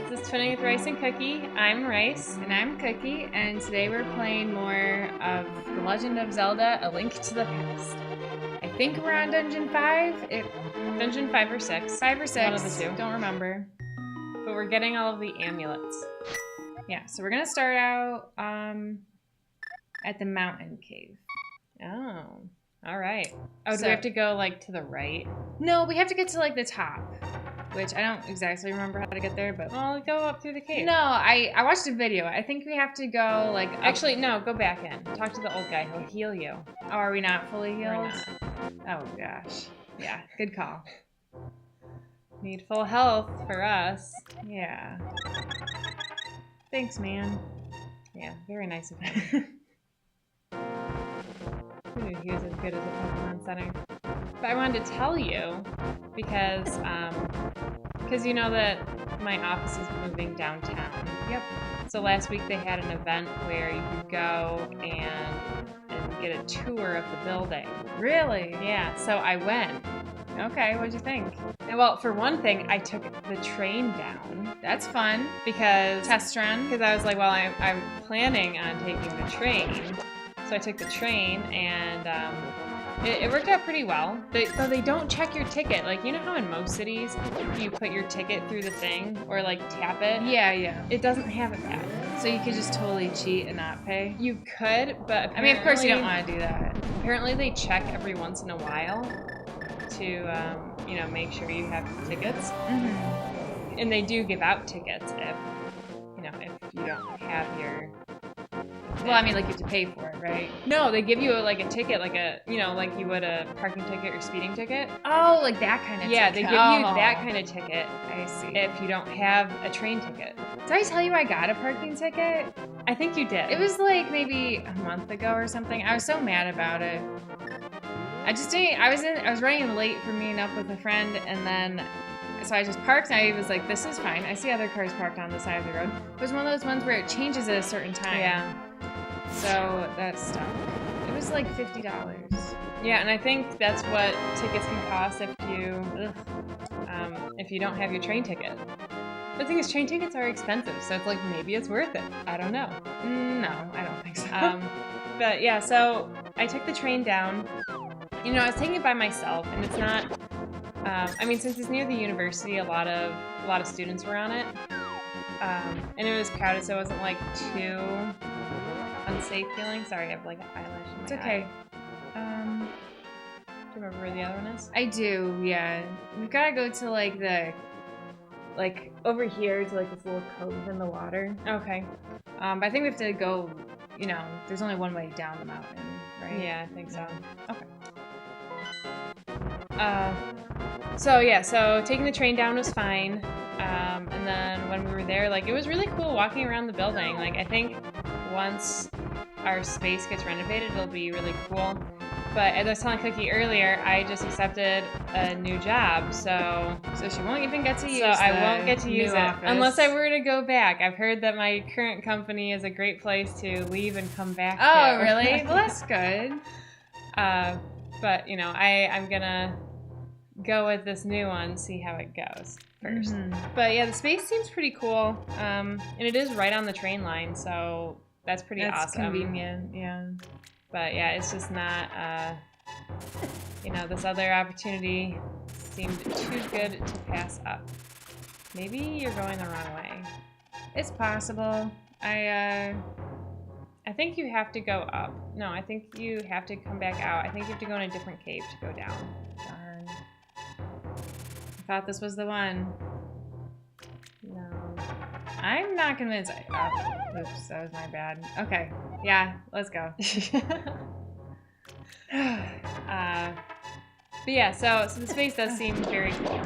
This is Twinning with Rice and Cookie. I'm Rice. And I'm Cookie, and today we're playing more of The Legend of Zelda: A Link to the Past. I think we're on Dungeon 5. Dungeon 5 or 6. 5 or 6. One of the two. Don't remember. But we're getting all of the amulets. Yeah, so we're going to start out at the mountain cave. Oh, all right. Oh, do So- we have to go, like, to the right? No, we have to get to, like, the top, which I don't exactly remember how to get there, but... Well, go up through the cave. No, I watched a video. I think we have to go, like... up- Actually, no, go back in. Talk to the old guy. He'll heal you. Oh, are we not fully We're healed? Oh, gosh. Yeah, good call. Need full health for us. Yeah. Thanks, man. Yeah, very nice of him. Who knew he was as good as a Pokemon Center? But I wanted to tell you because you know that my office is moving downtown. Yep. So last week they had an event where you could go and get a tour of the building. Really? Yeah, so I went. Okay, what'd you think? And well, for one thing, I took the train down That's fun. because Test run. I was like, well, I'm planning on taking the train. So I took the train and it worked out pretty well. Though they don't check your ticket. Like, you know how in most cities you put your ticket through the thing or like tap it? Yeah. It doesn't have it that. So you could just totally cheat and not pay? You could, but I mean, of course you don't apparently- want to do that. Apparently they check every once in a while to, make sure you have tickets. Mm-hmm. And they do give out tickets if you don't have your... Well, I mean, like you have to pay for it, right? No, they give you like a ticket, like you would a parking ticket or speeding ticket. Oh, like that kind of Yeah, ticket. they give you that kind of ticket I see. if you don't have a train ticket. Did I tell you I got a parking ticket? I think you did. It was like maybe a month ago or something. I was so mad about it. I just didn't. I was running late for meeting up with a friend, and then so I just parked. And I was like, "This is fine." I see other cars parked on the side of the road. It was one of those ones where it changes at a certain time. Yeah. So that stunk. It was like $50. Yeah, and I think that's what tickets can cost if you don't have your train ticket. The thing is, train tickets are expensive, so it's like maybe it's worth it. I don't know. No, I don't think so. But yeah, so I took the train down. I was taking it by myself, and it's not. Since it's near the university, a lot of students were on it, and it was crowded, so it wasn't like too unsafe feeling. Sorry, I have like an eyelash in my It's okay. eye. Do you remember where the other one is? I do, yeah. We've got to go to like over here to like this little cove in the water. Okay. But I think we have to go, there's only one way down the mountain, right? Yeah, I think so. Okay. So taking the train down was fine. And then when we were there, like, it was really cool walking around the building. Like, I think once our space gets renovated, it'll be really cool. But as I was telling Cookie earlier, I just accepted a new job, so So she won't even get to use I the won't get to use new it office. unless I were to go back. I've heard that my current company is a great place to leave and come back Oh, to. really? Well, that's good. But I'm gonna go with this new one, see how it goes first. Mhm. But yeah, the space seems pretty cool, and it is right on the train line, so that's pretty That's awesome. convenient, yeah. But yeah, it's just not, this other opportunity seemed too good to pass up. Maybe you're going the wrong way. It's possible. I think you have to go up. No, I think you have to come back out. I think you have to go in a different cave to go down. Darn. I thought this was the one. No. I'm not convinced. Oops, that was my bad. Okay. Yeah, let's go. But yeah, so the space does seem very cool.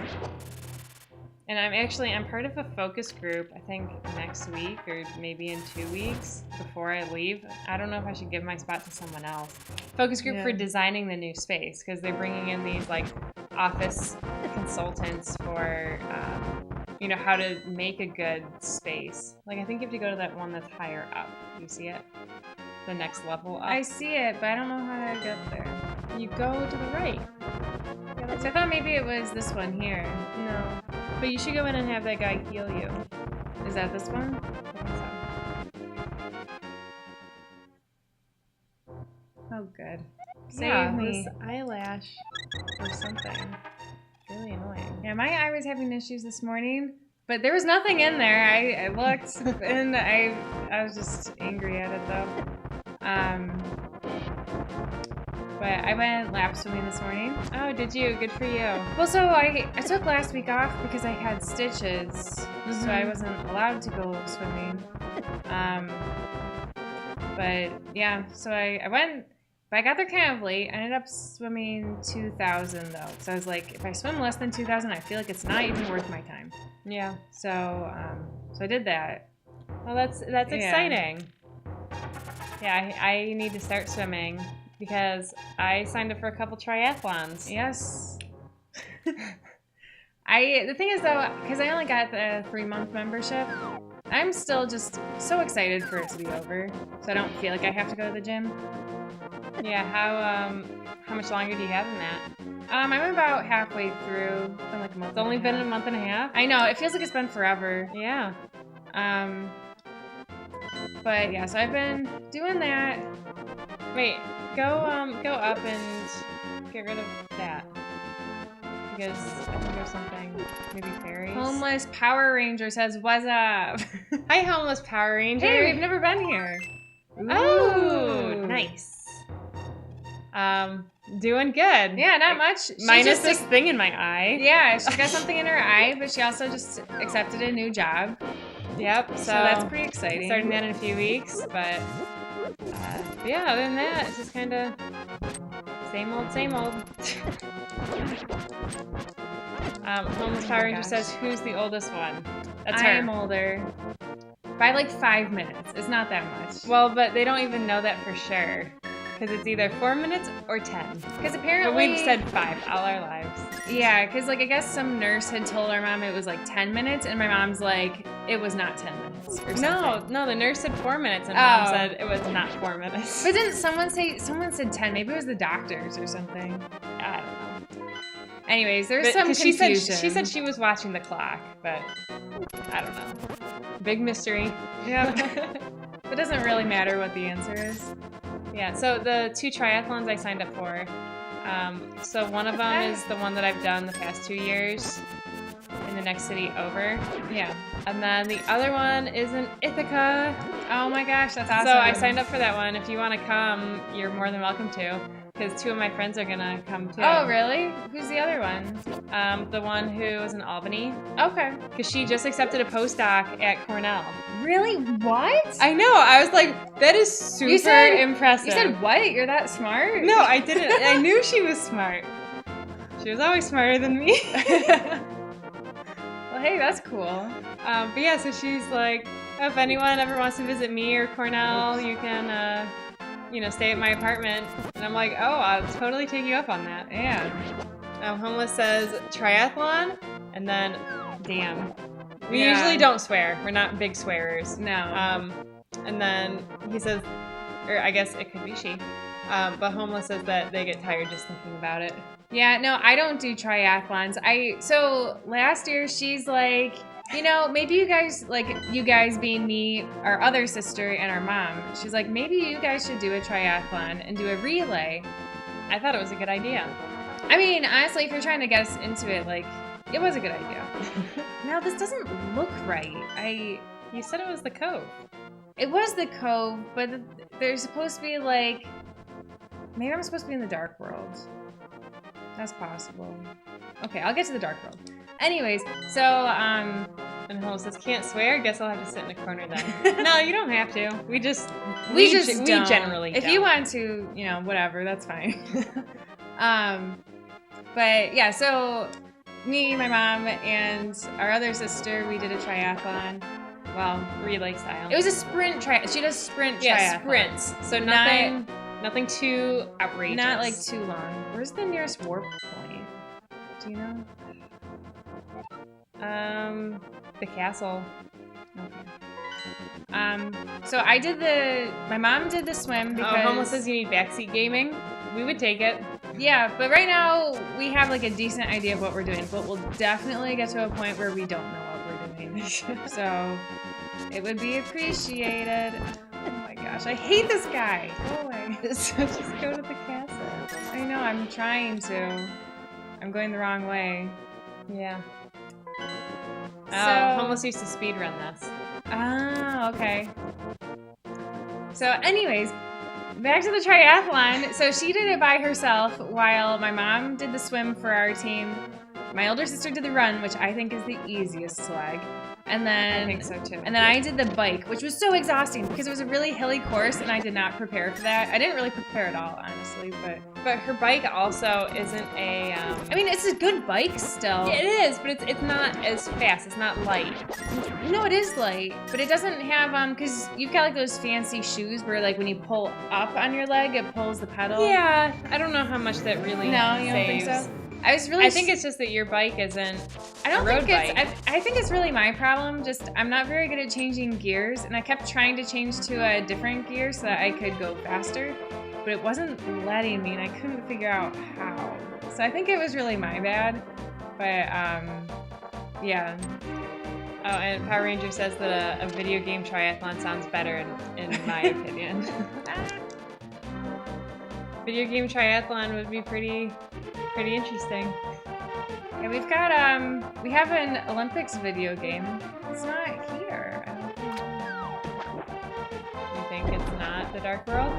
And I'm part of a focus group, I think next week or maybe in 2 weeks before I leave. I don't know if I should give my spot to someone else. Focus group for Yeah. designing the new space, because they're bringing in these like office consultants for, how to make a good space. Like, I think you have to go to that one that's higher up. You see it? The next level up. I see it, but I don't know how to get there. You go to the right. So I thought maybe it was this one here. No. But you should go in and have that guy heal you. Is that this one? I think so. Oh, good. Save Yeah, me. this eyelash or something. Really annoying. Yeah, my eye was having issues this morning, but there was nothing in there. I looked and I was just angry at it though. But I went lap swimming this morning. Oh, did you? Good for you. Well, so I took last week off because I had stitches, so I wasn't allowed to go swimming. But yeah, so I went, but I got there kind of late. I ended up swimming 2,000 though, so I was like, if I swim less than 2,000, I feel like it's not even worth my time. Yeah. So I did that. Well, that's Yeah. exciting. Yeah, I need to start swimming because I signed up for a couple triathlons. Yes. The thing is though, because I only got the 3-month membership, I'm still just so excited for it to be over, so I don't feel like I have to go to the gym. Yeah. How much longer do you have in that? I'm about halfway through. It's been like a month. It's only and a been half. a month and a half. I know, it feels like it's been forever. Yeah. But yeah, so I've been doing that. Wait. Go up and get rid of that because I think there's something. Maybe fairies. Homeless Power Ranger says, "What's up?" Hi, homeless Power Ranger. Hey, we've never been here. Oh, Ooh. nice. Doing good. Yeah, not much. She Minus just this thing in my eye. Yeah, she got something in her eye, but she also just accepted a new job. Yep. So that's pretty exciting. Starting that in a few weeks, but yeah. Other than that, it's just kind of same old, same old. Homeless Power Ranger gosh. says, "Who's the oldest one?" That's I her. am older. By like 5 minutes. It's not that much. Well, but they don't even know that for sure because it's either 4 minutes or 10. Because But apparently we've said 5 all our lives. yeah, because like I guess some nurse had told our mom it was like 10 minutes, and my mom's like, it was not 10 minutes or something. No, the nurse said 4 minutes, and Mom Oh. said it was not 4 minutes. But didn't someone said 10? Maybe it was the doctors or something. I don't know. Anyways, there's But- some 'cause confusion. she said she was watching the clock, but I don't know. Big mystery. Yeah. It doesn't really matter what the answer is. Yeah. So the 2 triathlons I signed up for. So one of them is the one that I've done the past 2 years in the next city over, Yeah. and then the other one is in Ithaca. Oh my gosh, that's awesome. So I signed up for that one. If you want to come, you're more than welcome to. Because 2 of my friends are gonna come too. Oh, really? Who's the other one? The one who is in Albany, Okay. because she just accepted a postdoc at Cornell. Really? What? I know. I was like, that is super impressive. You said what? You're that smart? No, I didn't. I knew she was smart. She was always smarter than me. Well, hey, that's cool. But yeah, so she's like, if anyone ever wants to visit me or Cornell, you can, stay at my apartment. And I'm like, oh, I'll totally take you up on that. Yeah. Homeless says triathlon, and then damn. We Yeah. usually don't swear. We're not big swearers. No. And then he says, or I guess it could be she, but Homeless says that they get tired just thinking about it. Yeah, no, I don't do triathlons. So last year she's like, maybe you guys being me, our other sister, and our mom, she's like, maybe you guys should do a triathlon and do a relay. I thought it was a good idea. I mean, honestly, if you're trying to get us into it, like, it was a good idea. Now, this doesn't look right. You said it was the Cove. It was the Cove, but there's supposed to be, like, maybe I'm supposed to be in the Dark World. That's possible. Okay, I'll get to the Dark World. Anyways, so, And Homeless says, can't swear? Guess I'll have to sit in a corner then. No, you don't have to. We we don't. generally If don't. you want to, whatever, that's fine. But yeah, so me, my mom, and our other sister, we did a triathlon. Well, relay style. it was a sprint She does sprint yeah, triathlon. sprints. So nothing too outrageous. Not like too long. Where's the nearest warp point? Do you know? The castle. Okay. So my mom did the swim because Homeless says you need backseat gaming. We would take it. yeah, but right now we have like a decent idea of what we're doing, but we'll definitely get to a point where we don't know what we're something. So it would be appreciated. Oh my gosh, I hate this guy. Go away. So just go to the castle. I know, I'm trying to. I'm going the wrong way. Yeah. So- Almost used to speedrun this. Ah, okay. So anyways, back to the triathlon. So she did it by herself while my mom did the swim for our team. My older sister did the run, which I think is the easiest leg. And then I think so too. And then I did the bike, which was so exhausting because it was a really hilly course and I did not prepare for that. I didn't really prepare at all, honestly, But her bike also isn't a. I mean, it's a good bike still. Yeah, it is, but it's not as fast. It's not light. No, it is light, but it doesn't have because you've got like those fancy shoes where like when you pull up on your leg, it pulls the pedal. Yeah, I don't know how much that really. No, you don't think saves. so? I think it's just that your bike isn't. I don't a road think it's. bike. I think it's really my problem. Just I'm not very good at changing gears, and I kept trying to change to a different gear so that I could go faster, but it wasn't letting me, and I couldn't figure out how. So I think it was really my bad. But yeah. Oh, and Power Ranger says that a video game triathlon sounds better in my opinion. Video game triathlon would be pretty interesting. Yeah, we've got we have an Olympics video game. It's not here. I don't think. You think it's not the Dark World?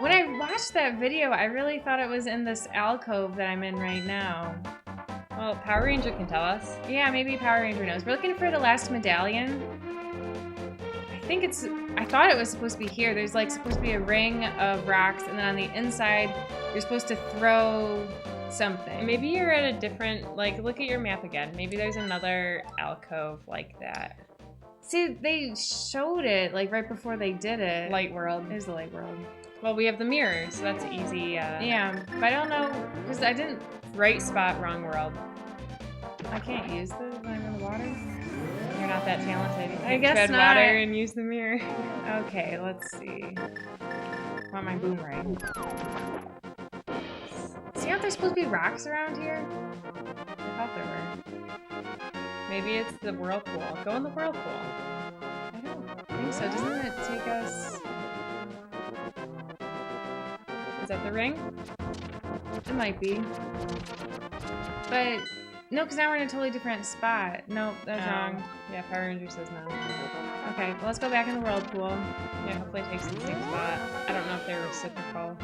When I watched that video, I really thought it was in this alcove that I'm in right now. Well, Power Ranger can tell us. Yeah, maybe Power Ranger knows. We're looking for the last medallion. I thought it was supposed to be here. There's like supposed to be a ring of rocks, and then on the inside, you're supposed to throw something. Maybe you're at a different, look at your map again. Maybe there's another alcove like that. See, they showed it like right before they did it. Light World. It was the Light World. Well, we have the mirror, so that's easy. Yeah, but I don't know, because I didn't, Right spot, wrong world. I can't use this when I'm in the water. You're not that talented. You I can't guess tread not. water and use the mirror. Okay, let's see. I want my boomerang. See, aren't there supposed to be rocks around here? I thought there were. Maybe it's the whirlpool. Go in the whirlpool. I don't think so. Doesn't it take us... Is that the ring? It might be. But, no, because now we're in a totally different spot. Nope, that's wrong. Yeah, Power Ranger says no. Okay, well, let's go back in the whirlpool. Yeah, hopefully it takes the same spot. I don't know if they're reciprocal.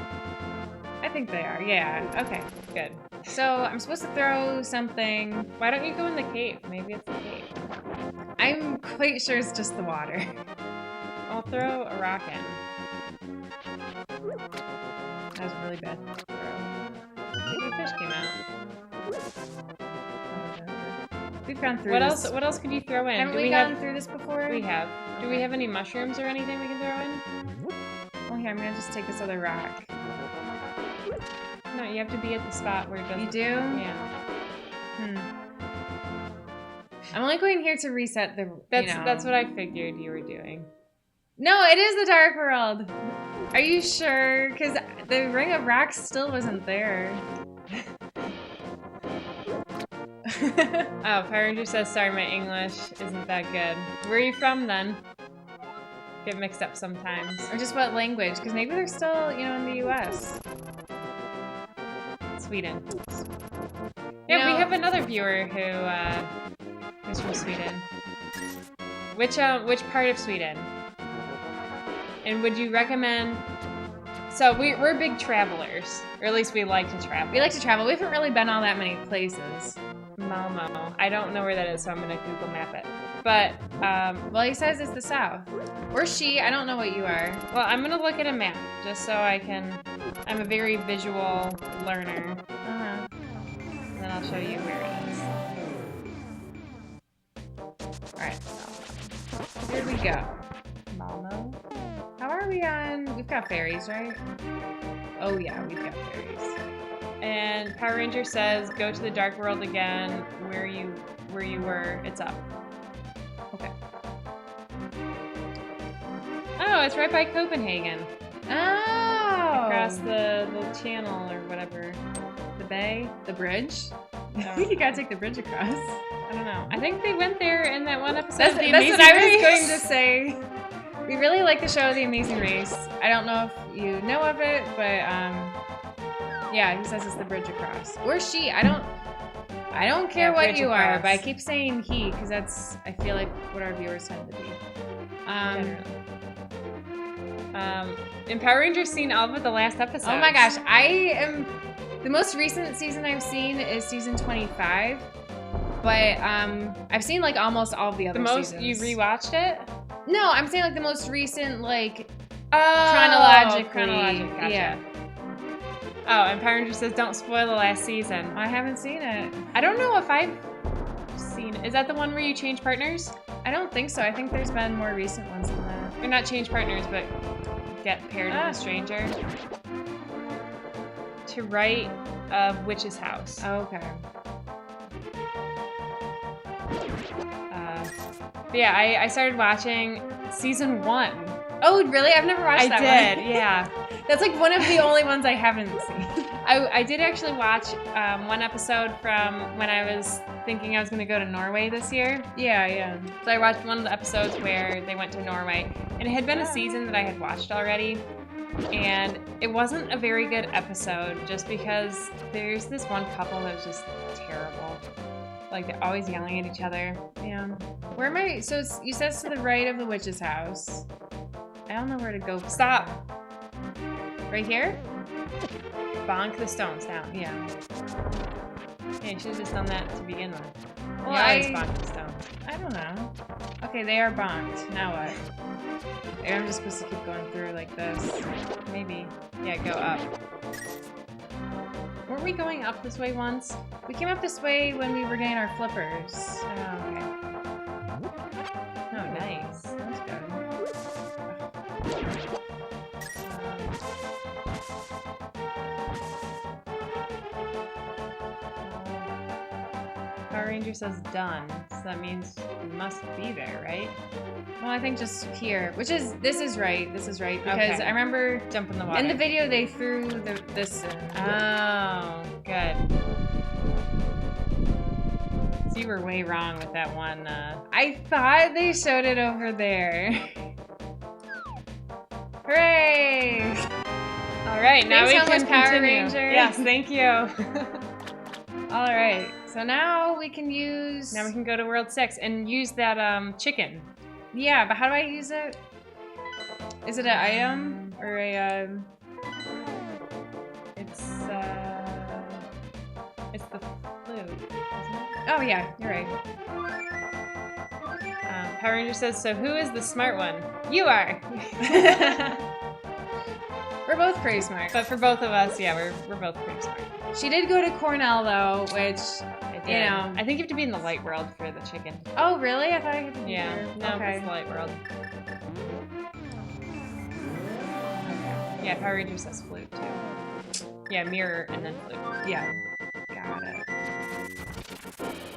I think they are, yeah. Okay. Good. So, I'm supposed to throw something. Why don't you go in the cave? Maybe it's the cave. I'm quite sure it's just the water. I'll throw a rock in. That was really bad. Maybe a fish came out. We've gone through What this. else? What else could you throw in? Haven't Do we we gone have? through this before? We have. Do we have any mushrooms or anything we can throw in? Well, here, I'm gonna just take this other rock. No, you have to be at the spot where it doesn't. You do? Yeah. I'm only going here to reset the. That's what I figured you were doing. No, it is the Dark World. Are you sure? Because the Ring of Rocks still wasn't there. Oh, Power Ranger says, sorry, my English isn't that good. Where are you from then? Get mixed up sometimes. Or just what language? Because maybe they're still, in the U.S. Sweden. Yeah, No. we have another viewer who is from Sweden. Which part of Sweden? And would you recommend? So we're big travelers, or at least we like to travel. We like to travel. We haven't really been all that many places. Malmo. I don't know where that is, so I'm gonna Google map it. But Well, he says it's the south. Or she. I don't know what you are. well, I'm gonna look at a map just so I can. I'm a very visual learner. Uh-huh. And then I'll show you where it is. All right. Here we go. Malmo. How are we on? We've got ferries, right? Oh yeah, we've got ferries. And Power Ranger says, go to the Dark World again. Where you were. It's up. Okay. Oh, it's right by Copenhagen. Oh! Across the channel or whatever. The bay? The bridge? You gotta take the bridge across. I don't know. I think they went there in that one episode. That's of The what Amazing I was Race. going to say. We really like the show The Amazing Race. I don't know if you know of it, but yeah, he says it's the bridge across. Or she. I don't care Yeah, what bridge you are, across. but I keep saying he because that's I feel like what our viewers tend to be. In Power Rangers, seen all but the last episode. Oh my gosh, the most recent season I've seen is season 25, but I've seen like almost all of the other The most seasons. you rewatched it? No, I'm saying like the most recent, like Oh, chronologically. Gotcha. Yeah. Oh, and Power Rangers says don't spoil the last season. I haven't seen it. I don't know if I've seen it. Is that the one where you change partners? I don't think so. I think there's been more recent ones than that. Or not change partners, but get paired with a stranger. To right of Witch's house. Oh, okay. But yeah, I started watching season 1. Oh, really? I've never watched that I one. did, yeah. That's like one of the only ones I haven't seen. I did actually watch one episode from when I was thinking I was going to go to Norway this year. Yeah. So I watched one of the episodes where they went to Norway, and it had been a season that I had watched already, and it wasn't a very good episode just because there's this one couple that was just terrible. Like, they're always yelling at each other. Yeah. Where am I? So you said it's to the right of the witch's house. I don't know where to go. Stop. Right here? Bonk the stones down. Yeah. Yeah, you should have just done that to begin with. Well, You always bonk the stones. I don't know. Okay, they are bonked. Now what? Maybe I'm just supposed to keep going through like this. Maybe. Yeah, go up. Weren't we going up this way once? We came up this way when we were getting our flippers. Oh, okay. Oh, nice. That's good. Power Ranger says done, so that means we must be there, right? Well, I think just here, this is right because Okay. I remember Jump in the water. in the video they threw this in. Oh, good. So you were way wrong with that one. I thought they showed it over there. Hooray! All right, now Thanks we so can much, Power continue. Ranger. Yes, thank you. All right, so now we can use. Now we can go to World 6 and use that chicken. Yeah, but how do I use it? Is it an item or a? It's the flute, isn't it? Oh yeah, you're right. Power Ranger says, so who is the smart one? You are. We're both pretty smart. But for both of us, yeah, we're both pretty smart. She did go to Cornell though, which I did. you know. I think you have to be in the light world for the chicken. Oh really? I thought I had to be Yeah, here. no, Okay. it's the light world. Yeah, Power Ranger says flute too. Yeah, mirror and then flute. Yeah. Got it.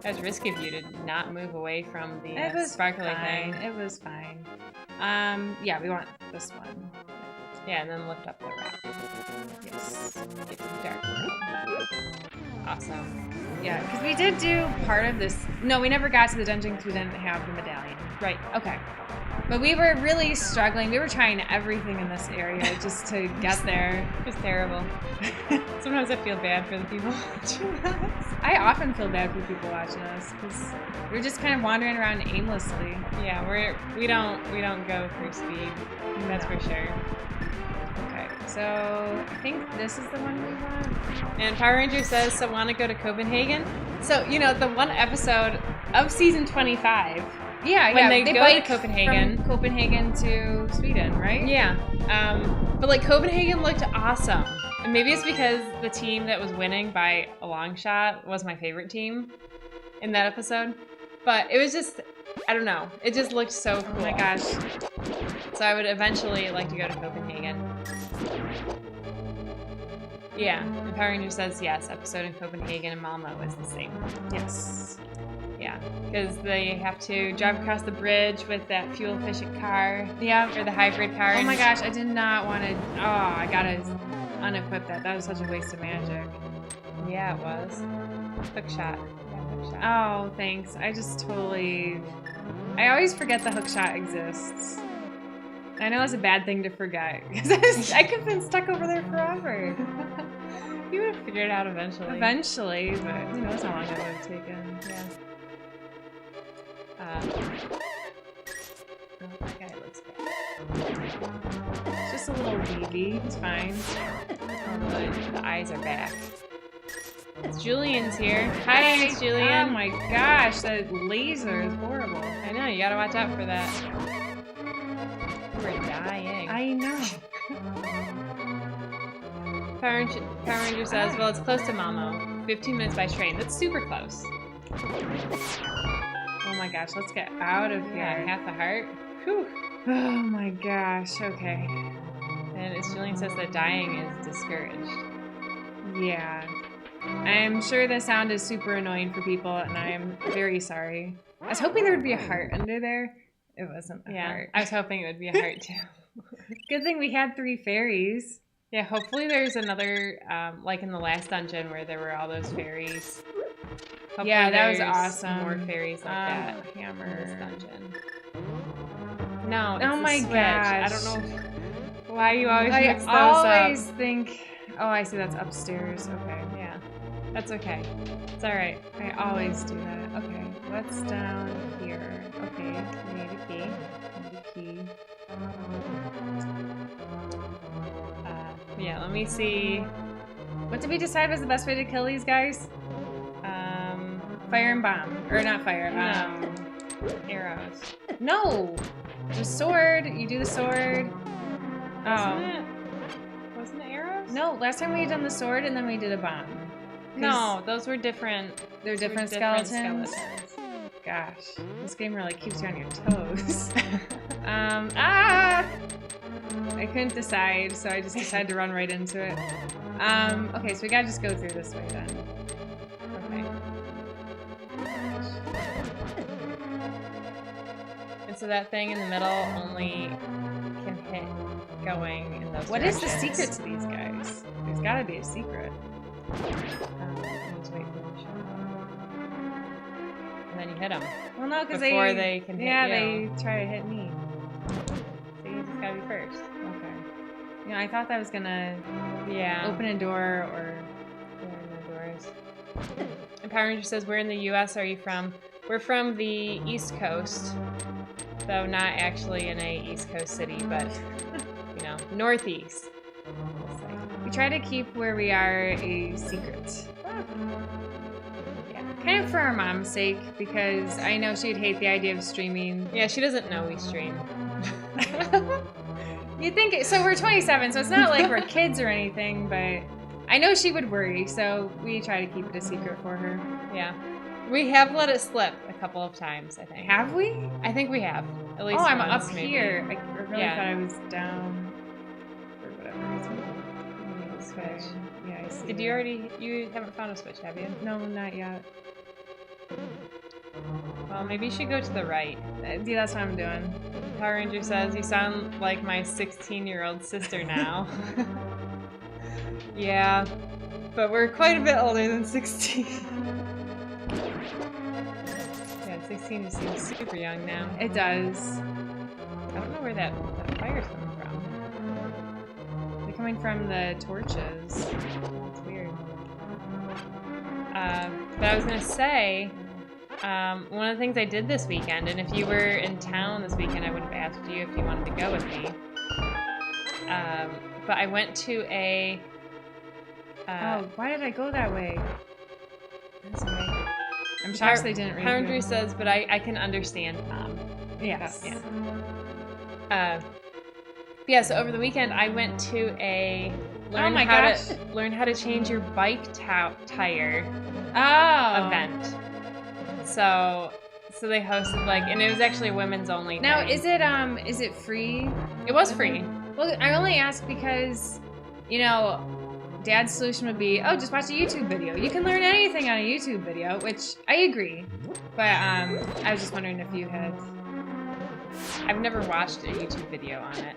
That was risky of you to not move away from the It was sparkly fine. thing. It was fine. Yeah, we want this one. Yeah, and then lift up the rock. Yes. Get to the dark world. Awesome. Yeah, because we did do part of this. No, we never got to the dungeon because we didn't have the medallion. Right. Okay. But we were really struggling. We were trying everything in this area just to get there. It was terrible. Sometimes I feel bad for the people watching us. I often feel bad for people watching us because we're just kind of wandering around aimlessly. Yeah, we don't go for speed. That's for sure. Okay, so I think this is the one we want. And Power Ranger says, so want to go to Copenhagen? So, you know, the one episode of season 25. Yeah, When yeah. they go to bike Copenhagen. from Copenhagen to Sweden, right? Yeah. But like Copenhagen looked awesome. And maybe it's because the team that was winning by a long shot was my favorite team in that episode. But it was just, I don't know. It just looked so cool. Oh my gosh. So I would eventually like to go to Copenhagen. Yeah, and Power Ranger says yes, episode in Copenhagen and Malmo is the same. Yes. Yeah, because they have to drive across the bridge with that fuel-efficient car. Yeah. Or the hybrid car. Oh my gosh, I did not want to. Oh, I gotta unequip that. That was such a waste of magic. Yeah, it was. Hook shot. Yeah, hook shot. Oh, thanks. I just totally... I always forget the hook shot exists. I know it's a bad thing to forget, because I could have been stuck over there forever. You would have figured it out eventually. Eventually, but who knows how long that would have taken. Yeah. Oh, that guy looks bad. It's just a little BB. It's fine. Oh, the eyes are back. It's Julian's here. Hi, Miss Julian. Oh my gosh, that laser is horrible. I know, you gotta watch out for that. We're dying. I know. Power Ranger says, well, it's close to Malmo. 15 minutes by train. That's super close. Oh my gosh, let's get out of here. Yeah, half a heart. Whew. Oh my gosh, okay. And as Julian says that dying is discouraged. Yeah. I'm sure the sound is super annoying for people, and I am very sorry. I was hoping there would be a heart under there. It wasn't a heart. I was hoping it would be a heart too. Good thing we had 3 fairies. Yeah, hopefully there's another, like in the last dungeon where there were all those fairies. Hopefully yeah, that was there's awesome. More fairies like that Hammer. in this dungeon. No, it's Oh the my Switch. gosh. I don't know why you always mix those I always up. think... Oh, I see. That's upstairs. Okay. Yeah, that's okay. It's all right. I always do that. Okay. What's down here? Okay. We need a key. Need a key. Yeah, let me see. What did we decide was the best way to kill these guys? Fire and bomb. Or not fire. Arrows. No! The sword. You do the sword. Wasn't it arrows? No, last time we had done the sword and then we did a bomb. No, those were different. They're different skeletons. Gosh, this game really keeps you on your toes. I couldn't decide, so I just decided to run right into it. Okay, so we gotta just go through this way then. Okay. And so that thing in the middle only can hit going in those What is the directions. secret to these guys? There's gotta be a secret. I need to wait for them to show up. And then you hit them. Well, no, because Before they can hit yeah, you. they try to hit me. So you just gotta be first. Okay. You know, I thought that was gonna Yeah. open a door or... the doors. And Power Ranger says, where in the U.S. are you from? We're from the East Coast. Though not actually in a East Coast city, but, you know, Northeast. We try to keep where we are a secret. Yeah. Kind of for our mom's sake, because I know she'd hate the idea of streaming. Yeah, she doesn't know we stream. You'd think, so we're 27, so it's not like we're kids or anything, but I know she would worry, so we try to keep it a secret for her. Yeah. We have let it slip a couple of times, I think. Have we? I think we have. At least Oh, I'm once, up maybe. here. I really Yeah. thought I was down for whatever reason. Okay. Yeah, I see. Did you already, you haven't found a switch, have you? No, not yet. Well, maybe you should go to the right. Yeah, that's what I'm doing. Power Ranger says, you sound like my 16-year-old sister now. Yeah, but we're quite a bit older than 16. Yeah, 16 just seems super young now. It does. I don't know where that fire's coming from. They're coming from the torches. It's weird. But I was gonna say, one of the things I did this weekend, and if you were in town this weekend, I would have asked you if you wanted to go with me. But I went to a... Oh, why did I go that way? That's right. I'm shocked they didn't read Power it. Ranger says, but I can understand Mom. Yes. Yeah. Yeah, so over the weekend I went to a learn how to change your bike tire event. So they hosted and it was actually a women's only Now, thing. is it free? It was free. Well, I only ask because, Dad's solution would be, oh, just watch a YouTube video. You can learn anything on a YouTube video, which I agree. But I was just wondering if you had... I've never watched a YouTube video on it,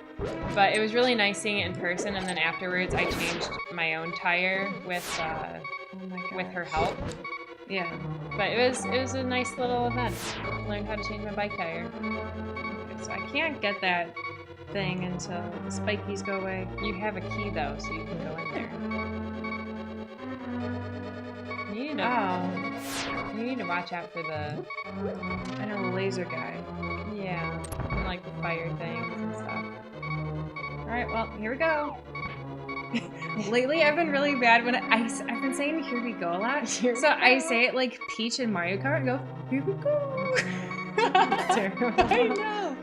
but it was really nice seeing it in person. And then afterwards, I changed my own tire with her help. Yeah. But it was a nice little event. Learned how to change my bike tire. Okay, so I can't get that thing until the spikies go away. You have a key though, so you can go in there. You need to watch out for the I know the laser guy. yeah, and like the fire things and stuff. Alright, well, here we go. Lately, I've been really bad when I've been saying "here we go" a lot. Here we So I go. say it like Peach in Mario Kart and go "here we go." Terrible. I know.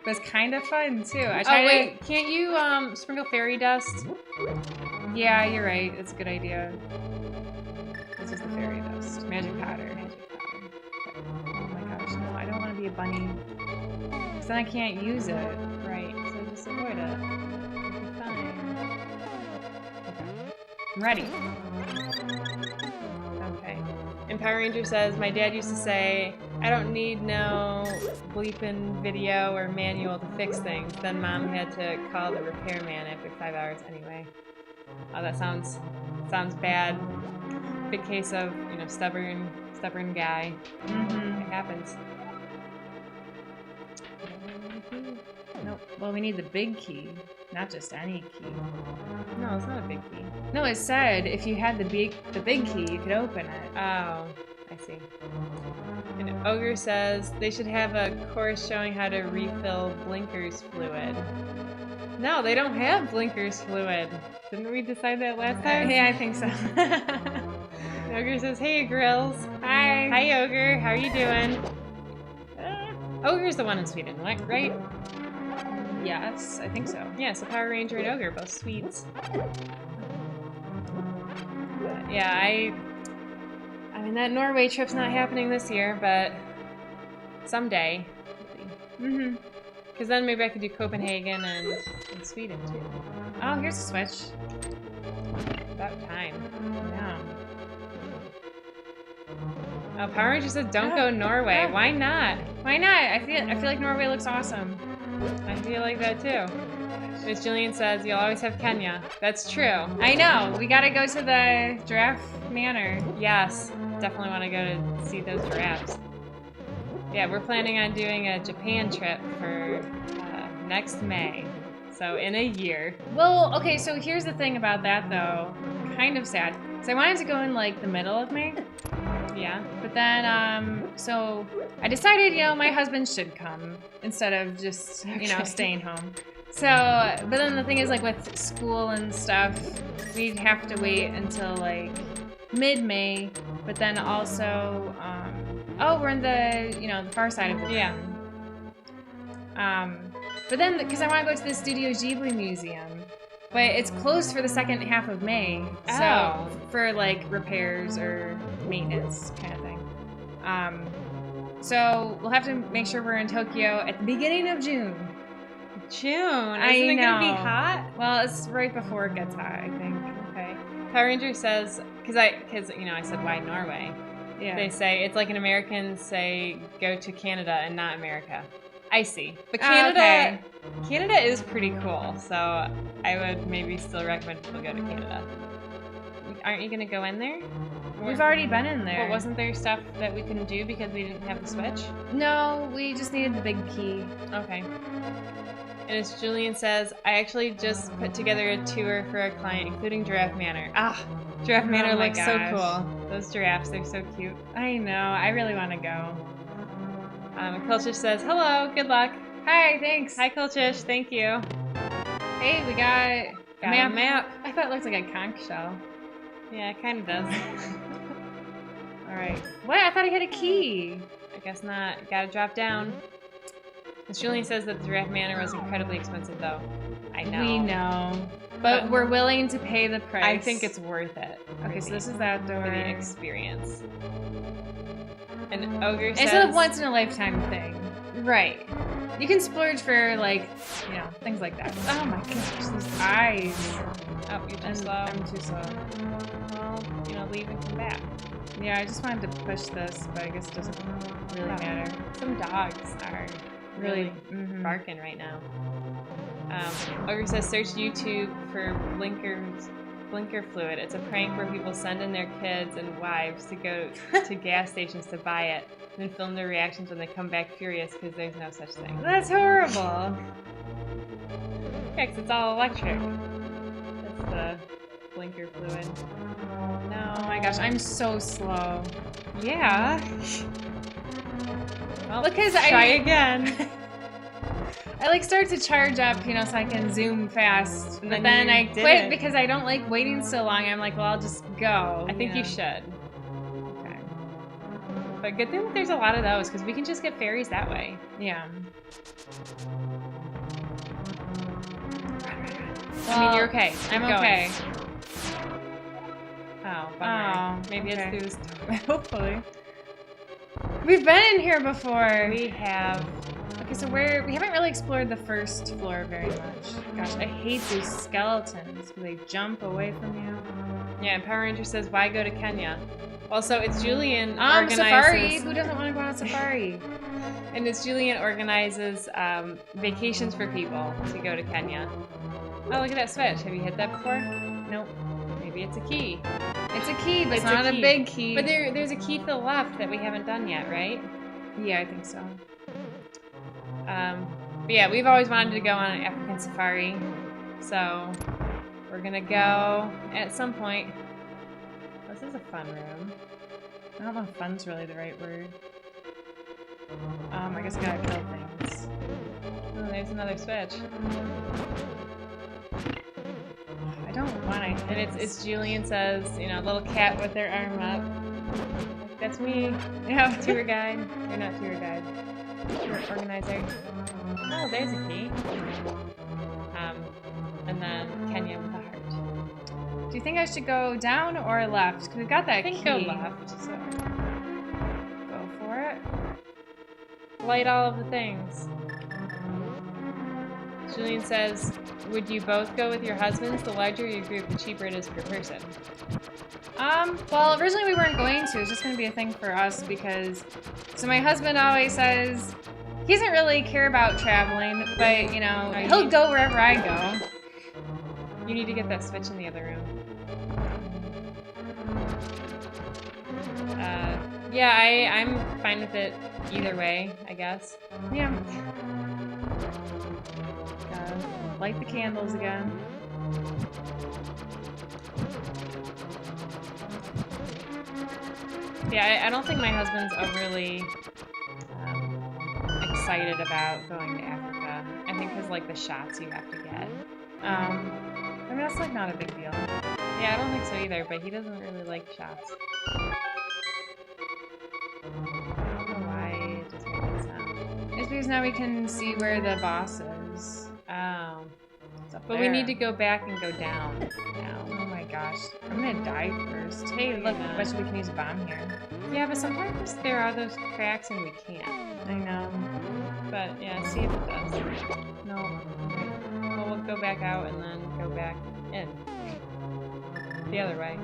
But it's kind of fun too. I Oh tried wait, can't you sprinkle fairy dust? Yeah, you're right. It's a good idea. This is the fairy dust, magic powder. Oh my gosh, no! I don't want to be a bunny. Cause then I can't use it. Right, so just avoid it. You'll be fine. I'm ready. Okay. And Power Ranger says, my dad used to say, I don't need no bleeping video or manual to fix things. Then Mom had to call the repairman after 5 hours anyway. Oh, that sounds bad. Big case of, stubborn guy. Mm-hmm. It happens. Nope. Well, we need the big key, not just any key. No, it's not a big key. No, it said if you had the big key, you could open it. Oh, I see. And Ogre says they should have a course showing how to refill blinkers fluid. No, they don't have blinkers fluid. Didn't we decide that last time? Yeah, I think so. Ogre says, hey, Grills. Hi. Hi, Ogre. How are you doing? Ogre's the one in Sweden, right? Yes, I think so. Yeah, so Power Ranger and Ogre, both Swedes. But yeah, I mean, that Norway trip's not happening this year, but someday. Mm-hmm. Because then maybe I could do Copenhagen and Sweden, too. Oh, here's a switch. About time. Yeah. Oh, Power Ranger says don't go Norway. Yeah. Why not? Why not? I feel like Norway looks awesome. I feel like that, too. Miss Jillian says you'll always have Kenya. That's true. I know. We gotta go to the Giraffe Manor. Yes, definitely want to go to see those giraffes. Yeah, we're planning on doing a Japan trip for next May. So in a year. Well, okay, so here's the thing about that, though. Kind of sad. So I wanted to go in, like, the middle of May. Yeah. But then, so I decided, my husband should come instead of just, Okay. staying home. So, but then the thing is, like, with school and stuff, we'd have to wait until, like, mid-May. But then also, we're in the, the far side of the Yeah. mountain. But then, because I want to go to the Studio Ghibli Museum, but it's closed for the second half of May. So, Oh. for, like, repairs or maintenance kind of thing. So we'll have to make sure we're in Tokyo at the beginning of June. June. I Isn't it gonna be know. hot? Well, it's right before it gets hot, I think. Okay. Power Ranger says, because I said why Norway. Yeah. They say it's like an American say go to Canada and not America. I see. But Oh, Canada, okay. Canada is pretty cool. So I would maybe still recommend people go to Canada. Aren't you gonna go in there? We've already been in there. Well, wasn't there stuff that we couldn't do because we didn't have the Switch? No, we just needed the big key. Okay. And as Julian says, I actually just put together a tour for a client, including Giraffe Manor. Ah, Giraffe Manor Oh my looks so gosh. cool. Those giraffes, they're so cute. I know. I really want to go. And Kulchish says, hello, good luck. Hi, thanks. Hi, Kulchish, thank you. Hey, we got Got a map. I thought it looked like a conch shell. Yeah, it kind of does. All right. What? I thought I had a key. I guess not. Gotta drop down. As Julian says that the Giraffe Manor was incredibly expensive, though. I know. We know. But we're willing to pay the price. I think it's worth it. Okay, so this is that door. For the experience. And Ogre says... It's a once in a lifetime thing. Right. You can splurge for, like, things like that. Oh my gosh, these eyes. Oh, you're too I'm slow. I'm too slow. Well, leave and come back. Yeah, I just wanted to push this, but I guess it doesn't really Oh. matter. Some dogs are really Mhm. barking right now. Ogre says search YouTube for blinker fluid. It's a prank where people send in their kids and wives to go to gas stations to buy it, and then film their reactions when they come back furious because there's no such thing. That's horrible. Yeah, 'cause it's all electric. That's the blinker fluid. No. Oh my gosh, I'm so slow. Yeah. Well, Because try again. I like start to charge up, you know, so I can zoom fast. And But then then you I didn't. quit because I don't like waiting so long. I'm like, well, I'll just go. I think you know? should. Okay. But good thing that there's a lot of those, because we can just get fairies that way. Yeah. I mean, you're okay. I'm Keep going. okay. Oh, bummer. Oh, Maybe okay. it's through this door. Hopefully. We've been in here before. We have. Okay, so we haven't really explored the first floor very much. Gosh, I hate these skeletons because they jump away from you. Yeah, and Power Ranger says, why go to Kenya? Also, it's Julian organizes... Safari. Who doesn't want to go on a safari? And it's Julian organizes vacations for people to go to Kenya. Oh, look at that switch. Have you hit that before? Nope. Maybe it's a key. It's a key, but it's It's a not a key. big key. But there's a key to the left that we haven't done yet, right? Yeah, I think so. But yeah, we've always wanted to go on an African safari. So we're going to go at some point. This is a fun room. I don't know if fun's really the right word. I guess I gotta kill things. Oh, there's another switch. I don't want to. And it's Julian says, you know, little cat with their arm up. That's me. Yeah. Tour guide. You're not tour guide. Tour organizer. Oh, there's a key. And then Kenya with a heart. Do you think I should go down or left? Because we got that I think key. go left. So go for it. Light all of the things. Julian says, would you both go with your husbands? The larger your group, the cheaper it is per person. Well, originally we weren't going to. It's just going to be a thing for us because... So my husband always says... He doesn't really care about traveling, but, you know, he'll go wherever I go. You need to get that switch in the other room. Yeah, I'm fine with it either way, I guess. Yeah. Light the candles again. Yeah, I don't think my husband's overly excited about going to Africa. I think because, like, the shots you have to get. I mean, that's, like, not a big deal. Yeah, I don't think so either, but he doesn't really like shots. I don't know why it just made that sound. It's because now we can see where the boss is. Oh. It's up But we there. need to go back and go down now. Oh my gosh. I'm gonna die first. Hey, look, Yeah. I bet you we can use a bomb here. Yeah, but sometimes there are those cracks and we can't. I know. But yeah, see if it does. No. Well, we'll go back out and then go back in. The other way.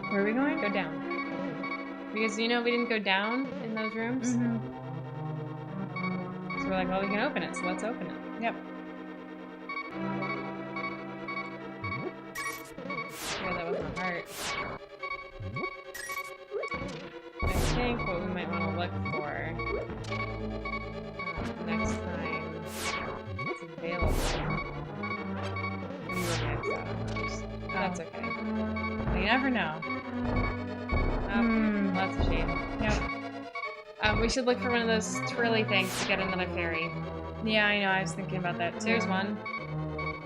Where are we going? Go down. Because, you know, we didn't go down in those rooms. Mm-hmm. So we're like, well, we can open it, so let's open it. Yep. Yeah, that wasn't a heart. I think what we might want to look for next time it's available. We were maxed out on those. That's okay. Well, you never know. Oh, that's a shame. Yep. We should look for one of those twirly things to get another fairy. Yeah, I know. I was thinking about that too. There's one.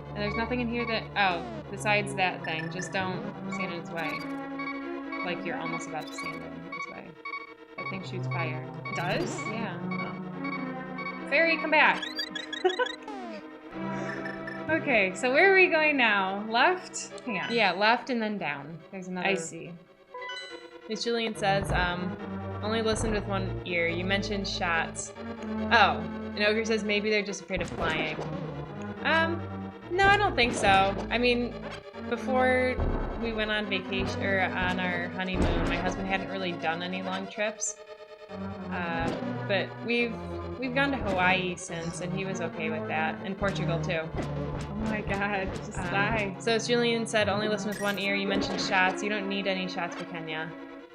And there's nothing in here that... Oh, besides that thing. Just don't stand in its way. Like you're almost about to stand in its way. That thing shoots fire. Does? Yeah. Fairy, come back. Okay, so where are we going now? Left? Hang on. Yeah, left and then down. There's another... I see. As Julian says, only listened with one ear. You mentioned shots. Oh, and Ogre says maybe they're just afraid of flying. No, I don't think so. I mean, before we went on vacation, or on our honeymoon, my husband hadn't really done any long trips. But we've gone to Hawaii since, and he was okay with that, and Portugal too. Oh my god, just die. So as Julian said, only listen with one ear. You mentioned shots. You don't need any shots for Kenya,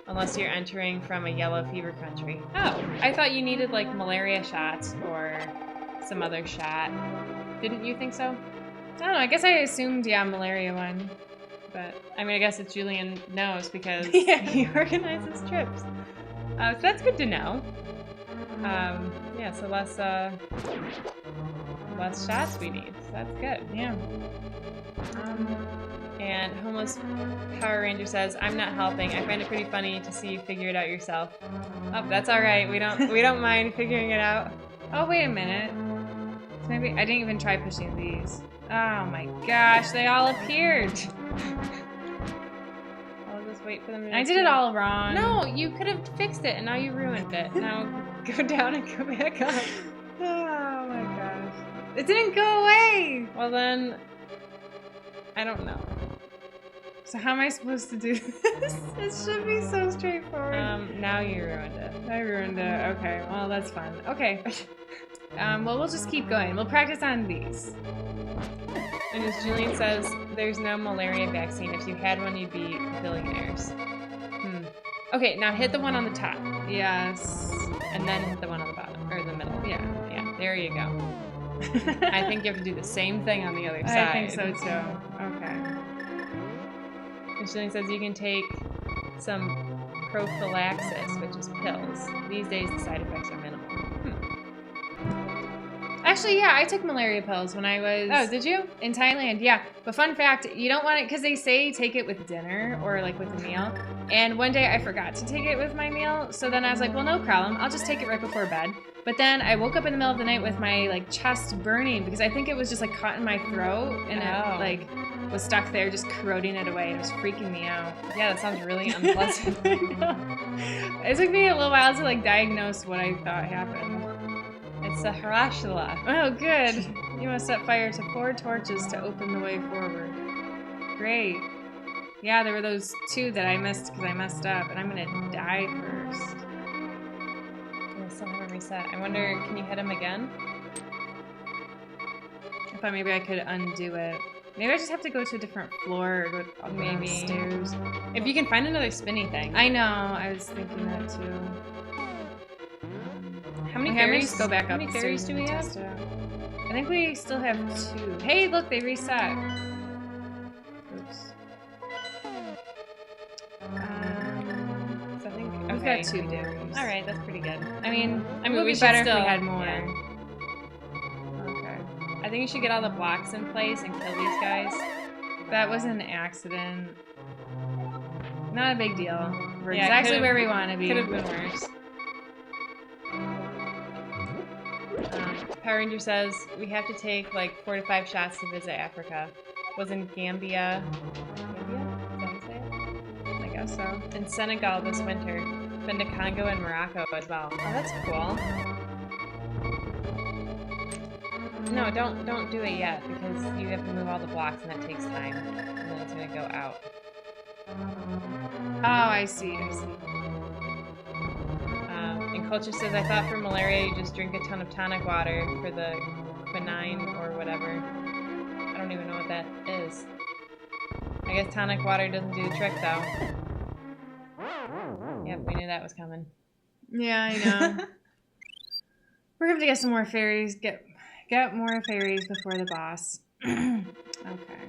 unless you're entering from a yellow fever country. Oh, I thought you needed like malaria shots or some other shot. Didn't you think so? I don't know, I guess I assumed, yeah, malaria one. But I mean, I guess it's Julian knows because Yeah. he organizes trips. So that's good to know. Yeah, so less shots we need. So that's good. Yeah. And Homeless Power Ranger says, "I'm not helping. I find it pretty funny to see you figure it out yourself." Oh, that's all right. We don't mind figuring it out. Oh, wait a minute. So maybe I didn't even try pushing these. Oh my gosh, they all appeared. I'll just wait for them to I did it all wrong. No, you could have fixed it, and now you ruined it. Now go down and go back up. Oh my gosh. It didn't go away. Well then, I don't know. So how am I supposed to do this? It should be so straightforward. Now you ruined it. I ruined it. Okay, well that's fun. Okay. Well, we'll just keep going. We'll practice on these. And as Julian says, there's no malaria vaccine. If you had one, you'd be billionaires. Okay, now hit the one on the top. Yes. And then hit the one on the bottom, or the middle. Yeah. Yeah, there you go. I think you have to do the same thing on the other side. I think so too. Okay. And Julian says you can take some prophylaxis, which is pills. These days, the side effects are minimal. Actually, yeah, I took malaria pills when I was... Oh, did you? In Thailand, yeah. But fun fact, you don't want it, because they say take it with dinner or like with a meal. And one day I forgot to take it with my meal, so then I was like, well, no problem. I'll just take it right before bed. But then I woke up in the middle of the night with my like chest burning because I think it was just like caught in my throat and it like was stuck there just corroding it away. It was freaking me out. Yeah, that sounds really unpleasant. It took me a little while to like diagnose what I thought happened. It's a Harashila. Oh, good. You must set fire to 4 torches to open the way forward. Great. Yeah, there were those 2 that I missed because I messed up, and I'm gonna die first. I still haven't reset. I wonder, can you hit him again? I thought maybe I could undo it. Maybe I just have to go to a different floor or go up Maybe. stairs. If you can find another spinny thing. I know. I was thinking that too. How many Okay, I'm gonna fairies? just go back How up. many the fairies stairs do we and have? test it out. I think we still have 2. Hey, look, they reset. Oops. So I think We've okay, got 2 we do. fairies. All right, that's pretty good. I mean, it we would be should better if still- we had more. yeah. Okay. I think you should get all the blocks in place and kill these guys. That was an accident. Not a big deal. We're Yeah, exactly could've- where we want to be. Could have been worse. Power Ranger says we have to take like 4 to 5 shots to visit Africa. Was in Gambia. Gambia? Is that how you say it? I guess so. In Senegal this winter. Been to Congo and Morocco as well. Oh, that's cool. No, don't do it yet because you have to move all the blocks and that takes time. And then it's gonna go out. Oh, I see. I see. And Culture says, I thought for malaria you just drink a ton of tonic water for the quinine or whatever. I don't even know what that is. I guess tonic water doesn't do the trick though. Yep, we knew that was coming. Yeah, I know. We're gonna have to get some more fairies. Get more fairies before the boss. Okay.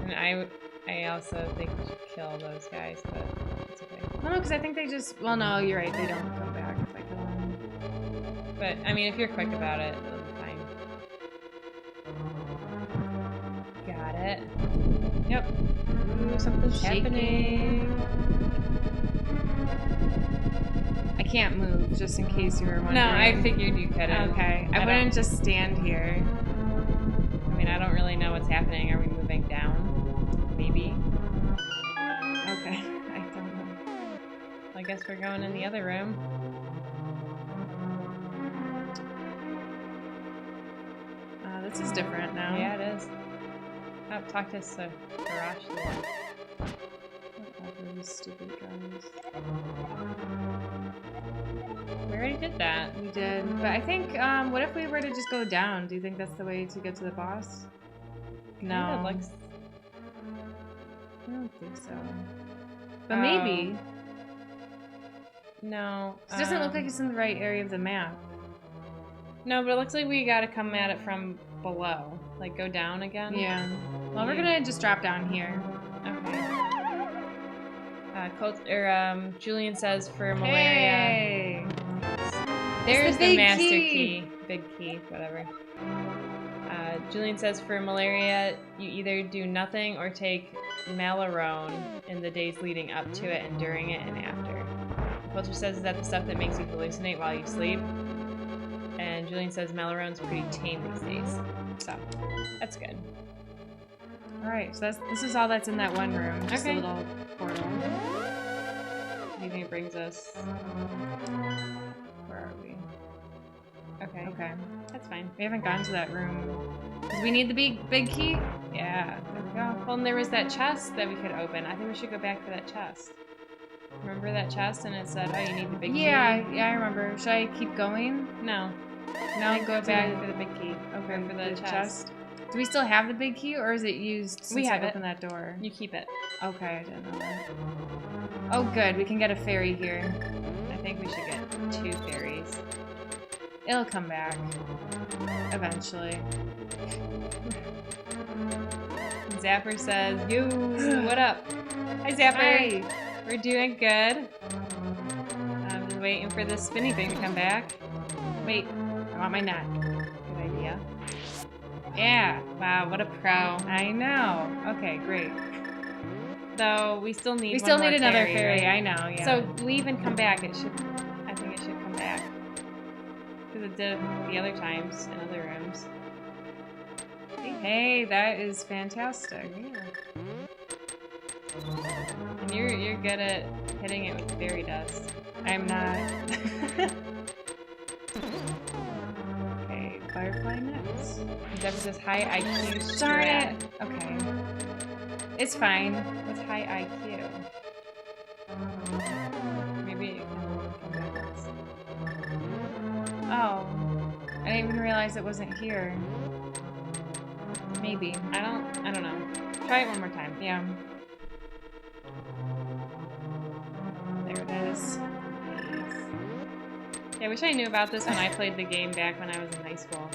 And I also think we should kill those guys, but it's okay. Well, no, because I think they just. Well, no, you're right. They don't come back if I kill them. But I mean, if you're quick about it, it'll be fine. Got it. Yep. Ooh, something's Shaking. happening. I can't move, just in case you were wondering. No, I figured you couldn't. Okay, I don't- wouldn't just stand here. I mean, I don't really know what's happening. Are we moving down? Maybe. Okay, I don't know. I guess we're going in the other room. This is different now. Yeah, it is. Oh, talk to Sarash. Whatever, these stupid guys. that. We did. But I think, what if we were to just go down? Do you think that's the way to get to the boss? No. Kind of looks. I don't think so. But Oh. maybe. No. It doesn't look like it's in the right area of the map. No, but it looks like we gotta come at it from below. Like, go down again? Yeah. Well, we're gonna just drop down here. Okay. Julian says for malaria. Hey! There's It's the the big master key. key. Big key, whatever. Julian says for malaria, you either do nothing or take Malarone in the days leading up to it and during it and after. Culture says is that the stuff that makes you hallucinate while you sleep. And Julian says Malarone's pretty tame these days. So, that's good. Alright, so this is all that's in that one room. Just a Okay. little portal. Do you think it brings us... Where are we? Okay. Okay. That's fine. We haven't gone to that room. 'Cause we need the big key? Yeah, there we go. Well, and there was that chest that we could open. I think we should go back for that chest. Remember that chest and it said, oh, you need the big key? Yeah, I remember. Should I keep going? No. No, Like, go back for the big key. Okay, for the chest. Do we still have the big key, or is it used since We have I it. opened that door? You keep it. Okay, I didn't know that. Oh, good. We can get a fairy here. I think we should get 2 fairies. It'll come back. Eventually. Zapper says, yo, what up? Hi, Zapper. Hi. We're doing good. I'm just waiting for this spinny thing to come back. Wait, I want my nut. Good idea. Yeah. Wow, what a pro. I know. Okay, great. Though we still need We still one more need another fairy. right? I know, yeah. So leave and come back. I think it should come back. Because it did the other times in other rooms. Hey, that is fantastic. And you're good at hitting it with fairy dust. I'm not. Okay, butterfly next. Zapper says high IQ. Darn strat. it. Okay. It's fine. What's high IQ? Maybe it can come backwards. Oh. I didn't even realize it wasn't here. Maybe. I don't know. Try it one more time. Yeah. There it is. Yeah, I wish I knew about this when I played the game back when I was in high school.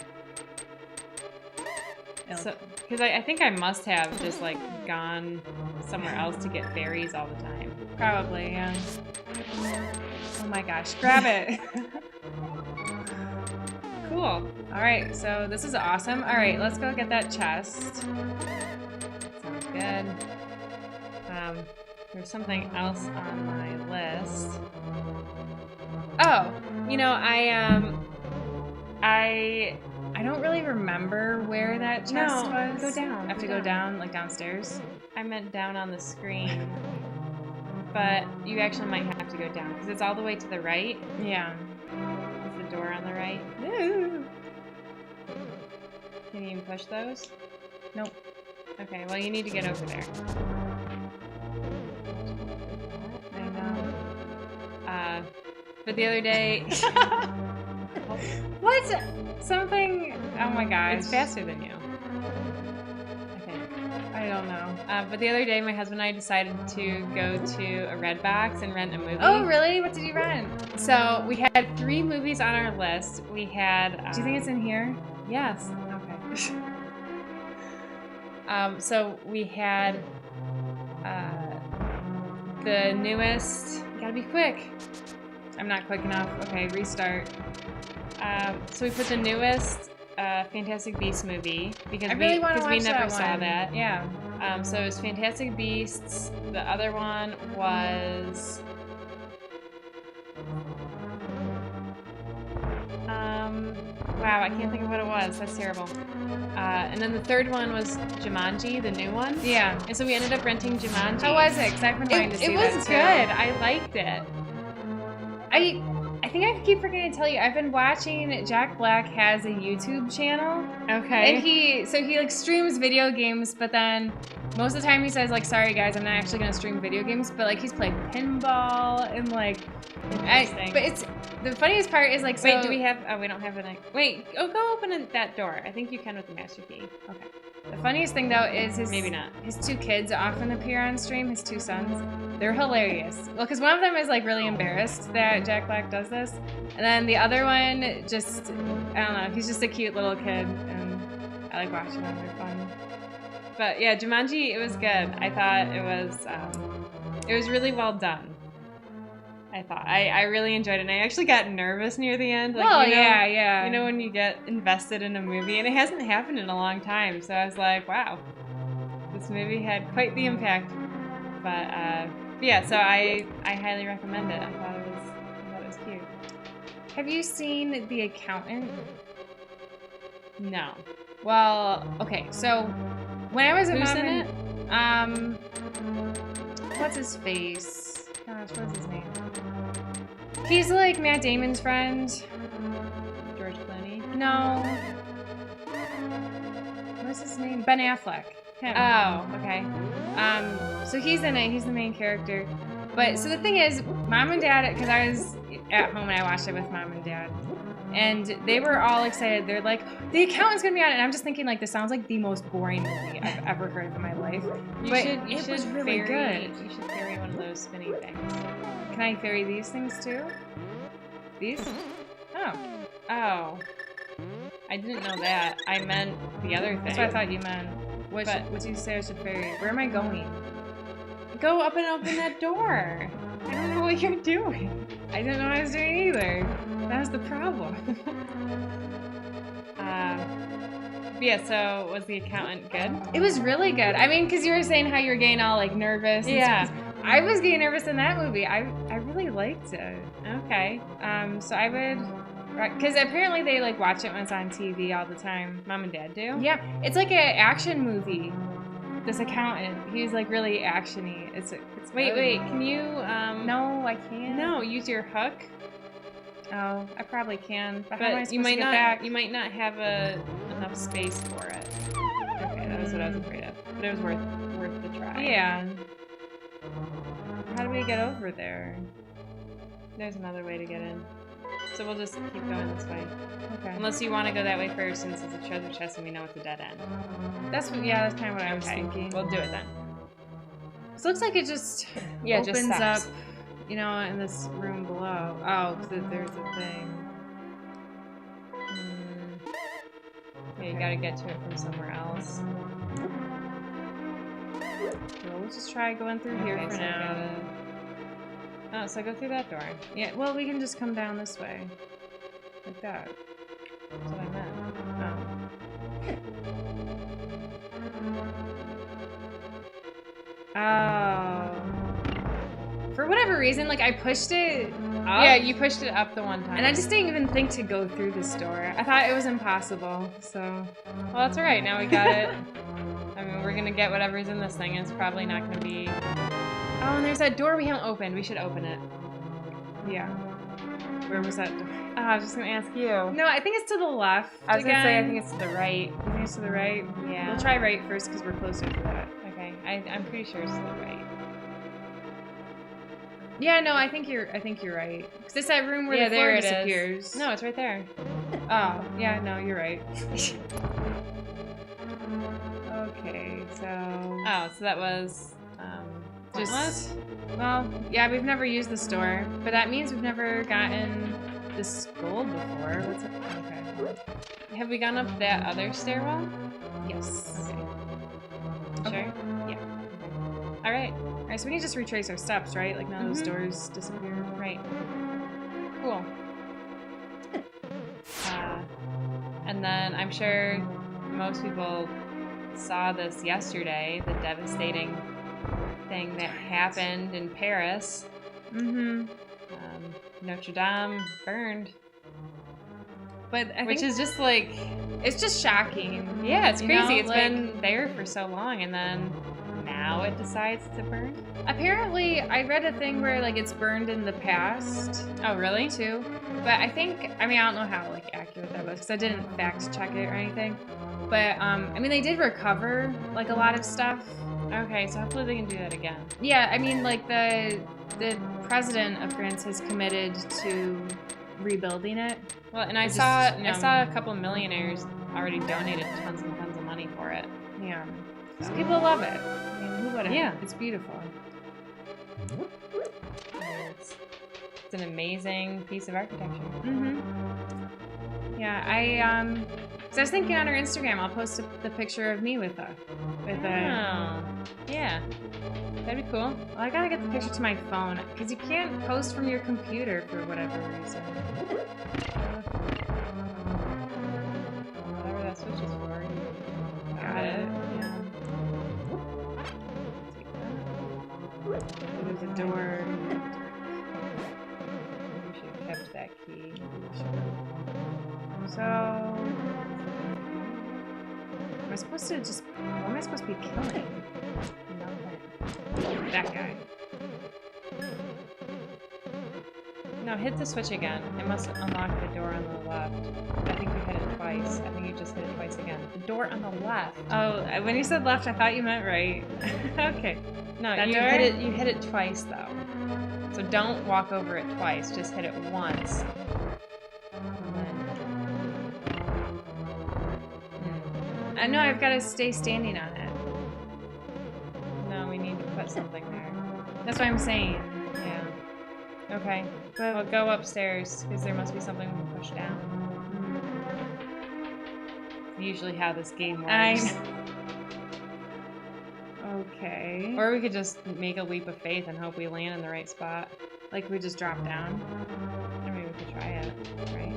So, because I think I must have just like gone somewhere else to get fairies all the time. Probably, yeah. Oh my gosh, grab it. Cool. Alright, so this is awesome. Alright, let's go get that chest. Sounds good. There's something else on my list. Oh, you know, I don't really remember where that chest No, was. go down, I have to go go down, like downstairs. I meant down on the screen. But you actually might have to go down because it's all the way to the right. Yeah. Is the door on the right? Can you even push those? Nope. Okay, well you need to get over there. I know. But the other day, What? Something. Oh my gosh. it's faster than you. I think. I don't know. But the other day, my husband and I decided to go to a Redbox and rent a movie. Oh, really? What did you rent? So we had 3 movies on our list. We had. Do you think it's in here? Yes. Okay. So we had the newest. You gotta be quick. I'm not quick enough. Okay, restart. So we put the newest Fantastic Beasts movie because I really want to watch we never that saw one. that. Yeah. So it was Fantastic Beasts. The other one was. Wow, I can't think of what it was. That's terrible. And then the third one was Jumanji, the new one. Yeah. And so we ended up renting Jumanji. How was it? Because I've been wanting to see It was that good. too. I liked it. I think I keep forgetting to tell you. I've been watching. Jack Black has a YouTube channel, Okay. and he like streams video games, but then most of the time he says like, "Sorry guys, I'm not actually gonna stream video games," but like he's played pinball and like Interesting. But it's the funniest part is like, so Wait, do we have? Oh, we don't have an. Wait, go open that door. I think you can with the master key. okay. The funniest thing though is Maybe not. His two kids often appear on stream. His two sons, they're hilarious. Well, because one of them is like really embarrassed that Jack Black does this, and then the other one just, I don't know. He's just a cute little kid, and I like watching them. They're fun. But yeah, Jumanji, it was good. I thought it was really well done. I thought I really enjoyed it, and I actually got nervous near the end. Like, Well, you know, yeah. You know when you get invested in a movie, and it hasn't happened in a long time, so I was like, wow, this movie had quite the impact. But yeah, so I highly recommend it. I thought it was cute. Have you seen The Accountant? No, Well, okay. So when I was a who's mom in and- it? What's his face? Gosh, what's his name? He's like Matt Damon's friend. George Clooney. No. What's his name? Ben Affleck. Him. Oh, okay. So he's in it. He's the main character. But so the thing is, mom and dad, because I was at home and I watched it with mom and dad, and they were all excited. They're like, The Accountant's gonna be on it, and I'm just thinking like, this sounds like the most boring movie I've ever heard of in my life. You It should was really ferry, good. You should carry one of those spinny things. Can I ferry these things too? These? Oh, Oh, I didn't know that. I meant the other thing. that's what I thought you meant. What did you say I should ferry? Where am I going? Go up and open that door. I don't know what you're doing. I didn't know what I was doing either. That was the problem. Yeah, so was The Accountant good? It was really good. I mean, because you were saying how you were getting all like nervous. and Yeah. stuff. I was getting nervous in that movie. I really liked it. Okay. So I would, because apparently they like watch it when it's on TV all the time. Mom and Dad do? Yeah, it's like an action movie. This accountant, he's like really actiony. It's Wait, can you, No, I can't. No, use your hook. Oh, I probably can, but how am I But supposed you might to get not, back? you might not have enough space for it. Okay, that was what I was afraid of. But it was worth the try. Yeah. How do we get over there? There's another way to get in. So we'll just keep going this way. Okay. Unless you want to go that way first, since it's a treasure chest and we know it's a dead end. That's kind of what I was thinking. We'll do it then. It looks like it just Yeah, it just opens up, stops. in this room below. Oh, because there's a thing. Yeah, you gotta get to it from somewhere else. Well, we'll just try going through here Okay, for so now. Oh, so go through that door. Yeah, well, we can just come down this way. Like that. That's what I meant. Oh. For whatever reason, like, I pushed it up. Yeah, you pushed it up the one time. And I just didn't even think to go through this door. I thought it was impossible, so... Well, that's alright. Now we got it. I mean, we're gonna get whatever's in this thing. It's probably not gonna be... Oh, and there's that door we haven't opened. We should open it. Yeah. Where was that door? Oh, I was just gonna ask you. No, I think it's to the left. I was gonna say, I again. think it's to the right. You think it's to the right? Yeah. We'll try right first because we're closer to that. Okay, I'm pretty sure it's to the right. Yeah, no, I think you're right. Because it's that room where Yeah, the floor there it is. disappears. No, it's right there. Oh, yeah, no, you're right. Okay, so... Oh, so that was pointless? Well, yeah, we've never used the store, but that means we've never gotten this gold before. What's it? Okay. Have we gone up that other stairwell? Yes. Okay. Sure. Yeah. All right. All right, so we can just retrace our steps, right? Like none of those doors disappear. Right. Cool. And then I'm sure most people saw this yesterday, the devastating thing that happened in Paris. Mm-hmm. Notre Dame burned. But I Which think is just like, it's just shocking. yeah, it's You crazy. know, It's like- been there for so long, and then now it decides to burn. Apparently, I read a thing where like it's burned in the past Oh, really? too. But I think, I mean, I don't know how like accurate that was because I didn't fact check it or anything. But I mean, they did recover like a lot of stuff. Okay, so hopefully they can do that again. Yeah, I mean, like the president of France has committed to rebuilding it. Well, and I Just, saw you know. I saw a couple millionaires already donated tons and tons of money for it. Yeah, so people love it. I mean, who wouldn't? Yeah. It's beautiful. It's an amazing piece of architecture. Mm-hmm. Yeah, so I was thinking on our Instagram, I'll post the picture of me with a. Yeah, that'd be cool. Well, I gotta get the picture to my phone because you can't post from your computer for whatever reason. Whatever that switch is for. Got it. Yeah. There's a door. We should have kept that key. So, am I supposed to just? What am I supposed to be killing? That guy. No, hit the switch again. It must unlock the door on the left. I think you hit it twice. I think you just hit it twice again. The door on the left. Oh, when you said left, I thought you meant right. Okay. No, That you door? hit it twice though. So don't walk over it twice. Just hit it once. And then, I know I've got to stay standing on it. no, we need to put something there. That's what I'm saying. Yeah. Okay. Well, go upstairs because there must be something we can push down. Usually how this game works. Okay. Or we could just make a leap of faith and hope we land in the right spot. Like we just drop down. I mean, we could try it, right?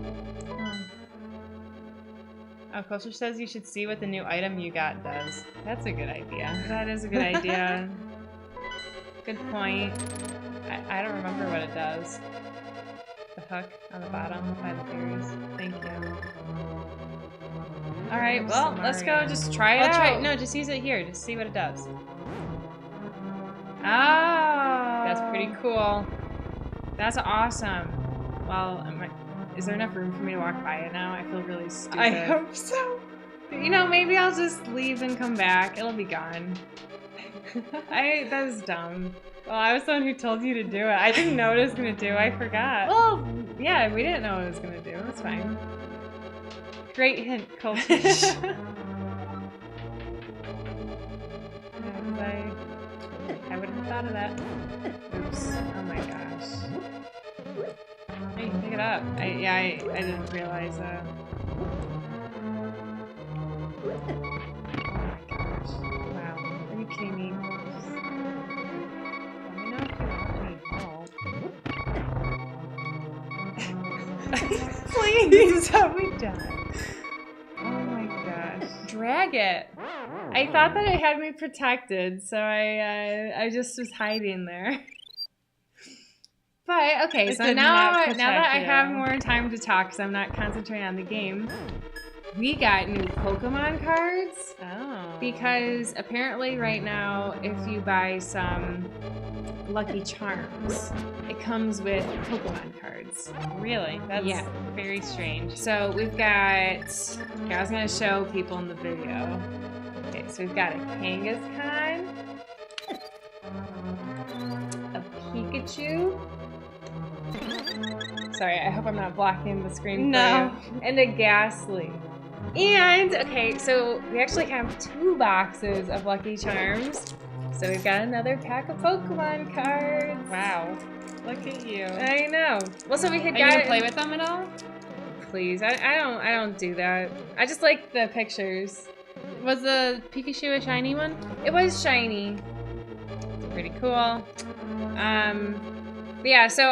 Oh, Culture says you should see what the new item you got does. That's a good idea. That is a good idea. Good point. I don't remember what it does. The hook on the bottom by the fairies. Thank you. All right. Well, let's go. Samaria. Just try it I'll out. try. No, just use it here. Just see what it does. Oh. That's pretty cool. That's awesome. Well, is there enough room for me to walk by it now? I feel really stupid. I hope so. You know, maybe I'll just leave and come back. It'll be gone. That was dumb. Well, I was the one who told you to do it. I didn't know what it was gonna do. I forgot. Well, yeah, we didn't know what it was gonna do. It's fine. Great hint, Culture. I wouldn't have thought of that. Oops. Oh my gosh. Hey, pick it up. I didn't realize that. Oh my gosh. Wow. Are you kidding me? Let me know if you want any help. Please help me die. Oh my gosh. Drag it. I thought that it had me protected, so I just was hiding there. But okay, It so did now not that I protect have you. more time to talk, because I'm not concentrating on the game, we got new Pokemon cards. Oh. Because apparently right now, if you buy some Lucky Charms, it comes with Pokemon cards. Really? That's Yeah. very strange. So we've got, okay, I was going to show people in the video. Okay, so we've got a Kangaskhan, a Pikachu. Sorry, I hope I'm not blocking the screen No. for you. And a Ghastly. And, okay, so we actually have 2 boxes of Lucky Charms. So we've got another pack of Pokemon cards. Wow. Look at you. I know. Well, so we had Are you got gonna play with them at all? Please, I don't do that. I just like the pictures. Was the Pikachu a shiny one? It was shiny. Pretty cool. But yeah, so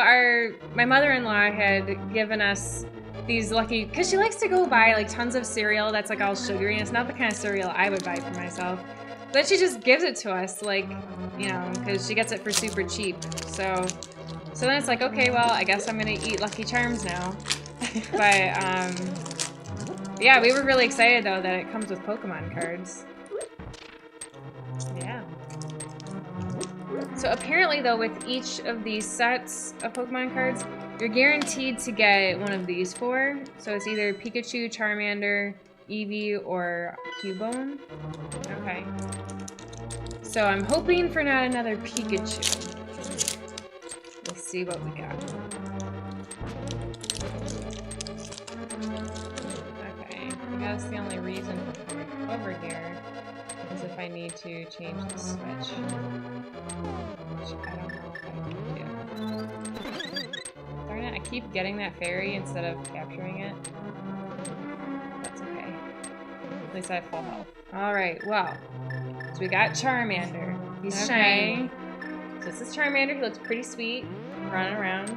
my mother-in-law had given us these lucky, because she likes to go buy like tons of cereal that's like all sugary, and it's not the kind of cereal I would buy for myself. But she just gives it to us, like, you know, because she gets it for super cheap. So then it's like, okay, well, I guess I'm gonna eat Lucky Charms now. But yeah, we were really excited though that it comes with Pokemon cards. Yeah. So apparently though, with each of these sets of Pokemon cards, you're guaranteed to get one of these 4. So it's either Pikachu, Charmander, Eevee, or Cubone. Okay. So I'm hoping for not another Pikachu. We'll see what we got. Okay, I guess the only reason for coming over here is if I need to change the switch. Which I don't know if I can do. Darn it, I keep getting that fairy instead of capturing it. That's okay. At least I have full health. Alright, well. So we got Charmander. He's Okay. shiny. So this is Charmander. He looks pretty sweet. Running around.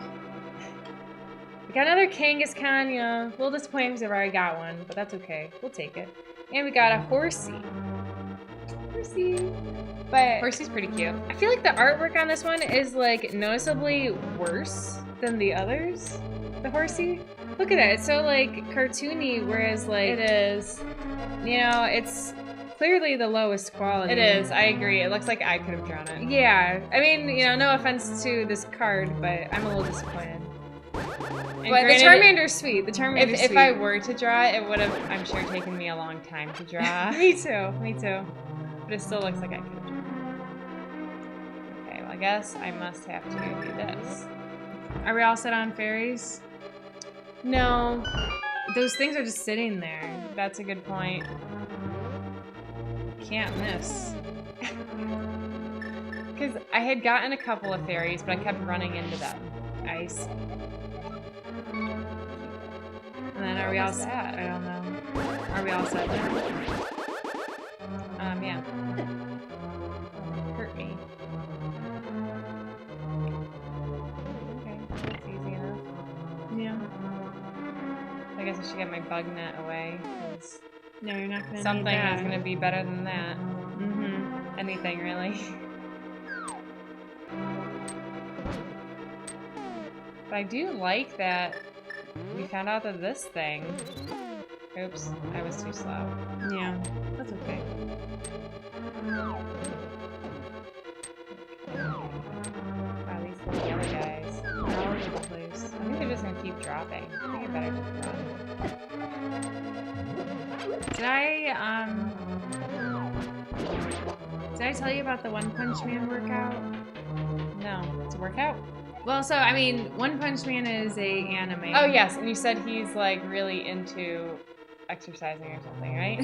We got another Kangaskhan, yeah. A little disappointed because I've already got one, but that's okay. We'll take it. And we got a Horsey. Horsey. But Horsey's pretty cute. I feel like the artwork on this one is like noticeably worse than the others. The Horsey. Look at it. It's so like cartoony, whereas like It is. you know, it's clearly the lowest quality. It is. I agree. It looks like I could have drawn it. Yeah. I mean, you know, no offense to this card, but I'm a little disappointed. And But the granted, Charmander's sweet. The Charmander's If sweet. I were to draw it, it would have, I'm sure, taken me a long time to draw. Me too. Me too. But it still looks like I could have drawn it. Okay, well, I guess I must have to do this. Are we all set on fairies? No, Those things are just sitting there. that's a good point. Can't miss. Because I had gotten a couple of fairies, but I kept running into them. Ice. And then are we all What was set? that? I don't know. Are we all set now? Yeah. Hurt me. Okay, that's easy enough. Yeah. I guess I should get my bug net away. 'Cause No, you're not gonna something need that. is going to be better than that. Mm-hmm. Anything, really. But I do like that we found out that this thing... Oops, I was too slow. Yeah. That's okay. Wow, these little yellow guys. They're all over the place. I think they're just going to keep dropping. I think I better just run. Did I tell you about the One Punch Man workout? No, it's a workout? Well, so I mean, One Punch Man is a anime. Oh, yes, and you said he's, like, really into exercising or something, right?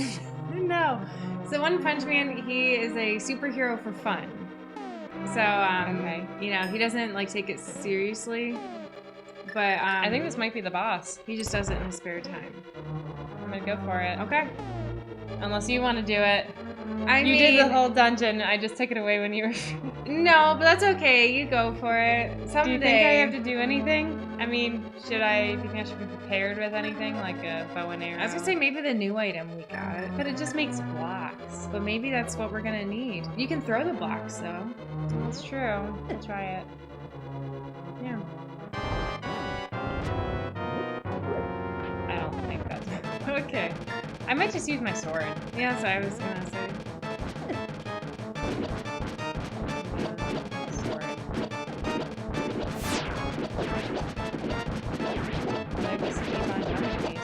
No. So One Punch Man, he is a superhero for fun. So, Okay. you know, he doesn't like take it seriously, but I think this might be the boss. he just does it in his spare time. I'm going to go for it. Okay. Unless you want to do it. I You mean, did the whole dungeon. I just took it away when you were... no, but that's okay. You go for it. Someday. Do you think I have to do anything? I mean, do you think I should be prepared with anything? Like a bow and arrow? I was gonna say maybe the new item we got, But it just makes blocks. but maybe that's what we're gonna need. You can throw the blocks though. That's true. I'll try it. Yeah. I don't think that's it. Okay. I might just use my sword. Yeah, so I was gonna say. Sword. I just keep on jumping these.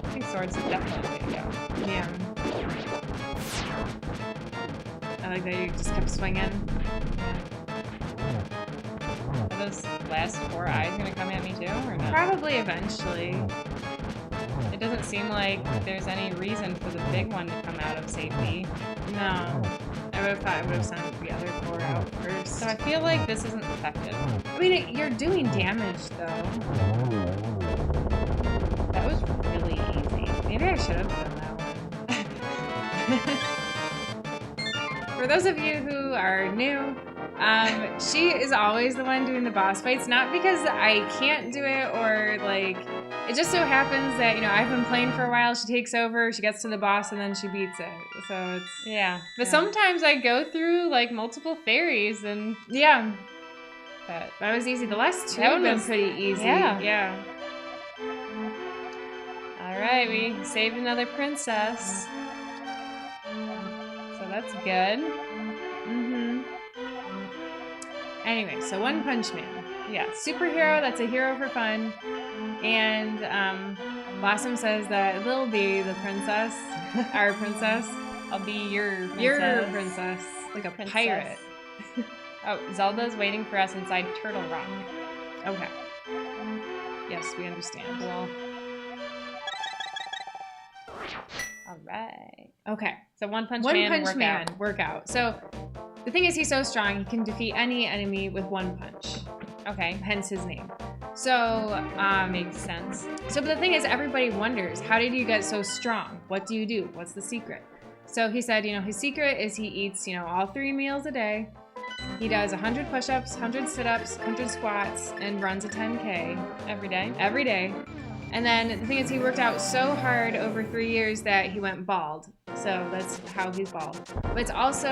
I think swords is definitely the way to go. Yeah. I like that you just kept swinging. Are those last 4 eyes gonna come at me too, or no? Probably eventually. It doesn't seem like there's any reason for the big one to come out of safety. No. I would have thought I would have sent the other 4 out first. So I feel like this isn't effective. I mean, you're doing damage though. That was really easy. Maybe I should have done that one. For those of you who are new, she is always the one doing the boss fights. Not because I can't do it or like, it just so happens that, you know, I've been playing for a while, she takes over, she gets to the boss, and then she beats it. So it's, Yeah. But Yeah. sometimes I go through like multiple fairies and yeah, that. that was easy. The last 2 That have one been was- pretty easy. yeah. Yeah. Alright, we saved another princess. So that's good. Mm-hmm. Anyway, so One Punch Man. Yeah. Superhero that's a hero for fun. And Blossom says that Lil B, the princess, our princess, I'll be your princess. Your princess. Like a pirate. Oh, Zelda's waiting for us inside Turtle Rock. Okay. Yes, we understand. Well. All right. Okay. So One Punch Man workout. So the thing is, he's so strong, he can defeat any enemy with one punch. Okay. Hence his name. So, makes sense. So, but the thing is, everybody wonders, how did you get so strong? What do you do? What's the secret? So he said, his secret is he eats, all 3 meals a day. He does 100 push-ups, 100 sit-ups, 100 squats, and runs a 10K. Every day? Every day. And then the thing is, he worked out so hard over 3 years that he went bald. So that's how he's bald. But it's also,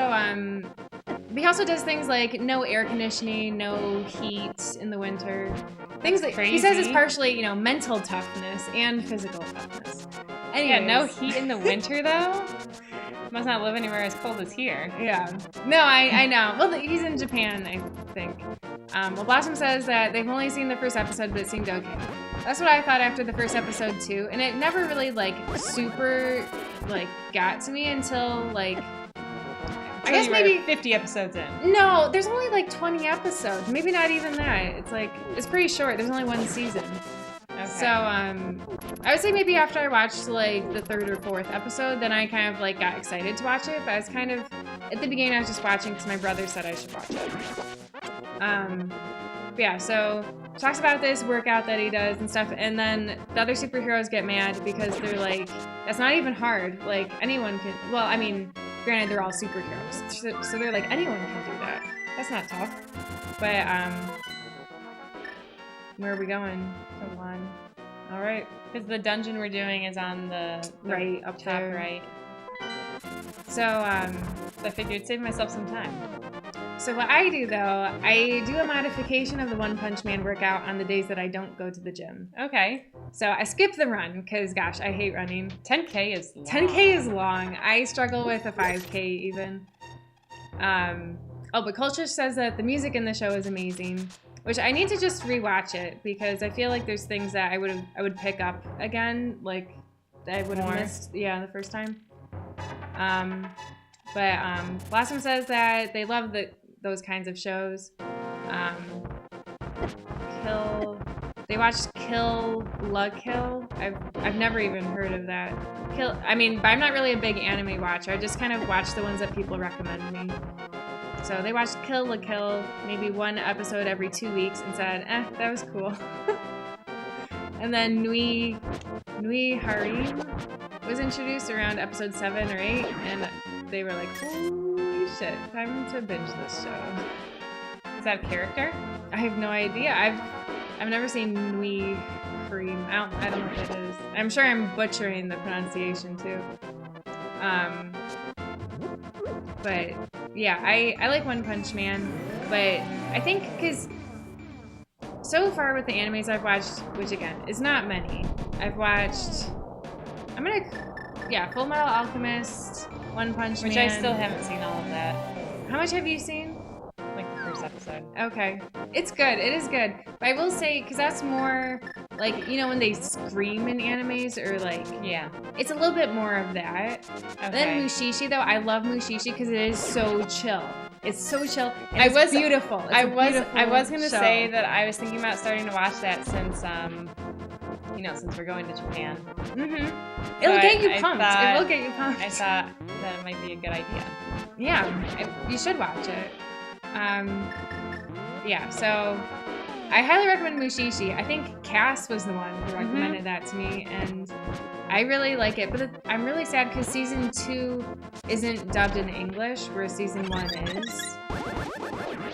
he also does things like no air conditioning, no heat in the winter. Things that he says is partially, mental toughness and physical toughness. Anyways. Yeah, no heat in the winter though. Must not live anywhere as cold as here. Yeah. No, I know. Well, he's in Japan, I think. Well, Blossom says that they've only seen the first episode, but it seemed okay. That's what I thought after the first episode too, and it never really super got to me until I guess maybe 50 episodes in. No, there's only 20 episodes. Maybe not even that. It's pretty short. There's only 1 season. Okay. So I would say maybe after I watched the 3rd or 4th episode, then I kind of got excited to watch it. But I was kind of at the beginning I was just watching because my brother said I should watch it. But yeah, so talks about this workout that he does and stuff, and then the other superheroes get mad because they're like, that's not even hard. Anyone can. Well, I mean, granted they're all superheroes, so they're like, anyone can do that. That's not tough. But where are we going? To 1. All right. Because the dungeon we're doing is on the right up top there. right. So I figured save myself some time. So what I do though, I do a modification of the One Punch Man workout on the days that I don't go to the gym. Okay. So I skip the run because gosh, I hate running. 10K is long. 10K is long. I struggle with a 5K even. But Culture says that the music in the show is amazing, which I need to just rewatch it because I feel like there's things that I would pick up again, that I would have missed, the first time. But Blossom says that they love those kinds of shows. They watched Kill La Kill. I've never even heard of that. But I'm not really a big anime watcher. I just kind of watch the ones that people recommend me. So they watched Kill La Kill, maybe 1 episode every 2 weeks, and said, that was cool. And then Nui Harim was introduced around episode 7 or 8, and they were like, holy shit, time to binge this show. Is that a character? I have no idea. I've never seen Nui Harim. I don't know what that is. I'm sure I'm butchering the pronunciation too. But yeah, I like One Punch Man, but I think because so far with the animes I've watched, which again is not many, I've watched Full Metal Alchemist, One Punch Man. Which I still haven't seen all of that. How much have you seen? The first episode. Okay. It's good. It is good. But I will say, because that's more when they scream in animes or yeah. It's a little bit more of that. Okay. Then Mushishi, though, I love Mushishi because it is so chill. It's so chill. And it's beautiful. I was going to say that I was thinking about starting to watch that since, since we're going to Japan. Mm-hmm. It'll get you pumped. It will get you pumped. I thought that it might be a good idea. Yeah, you should watch it. So I highly recommend Mushishi. I think Cass was the one who recommended that to me, and I really like it. But I'm really sad because season 2 isn't dubbed in English, whereas season 1 is.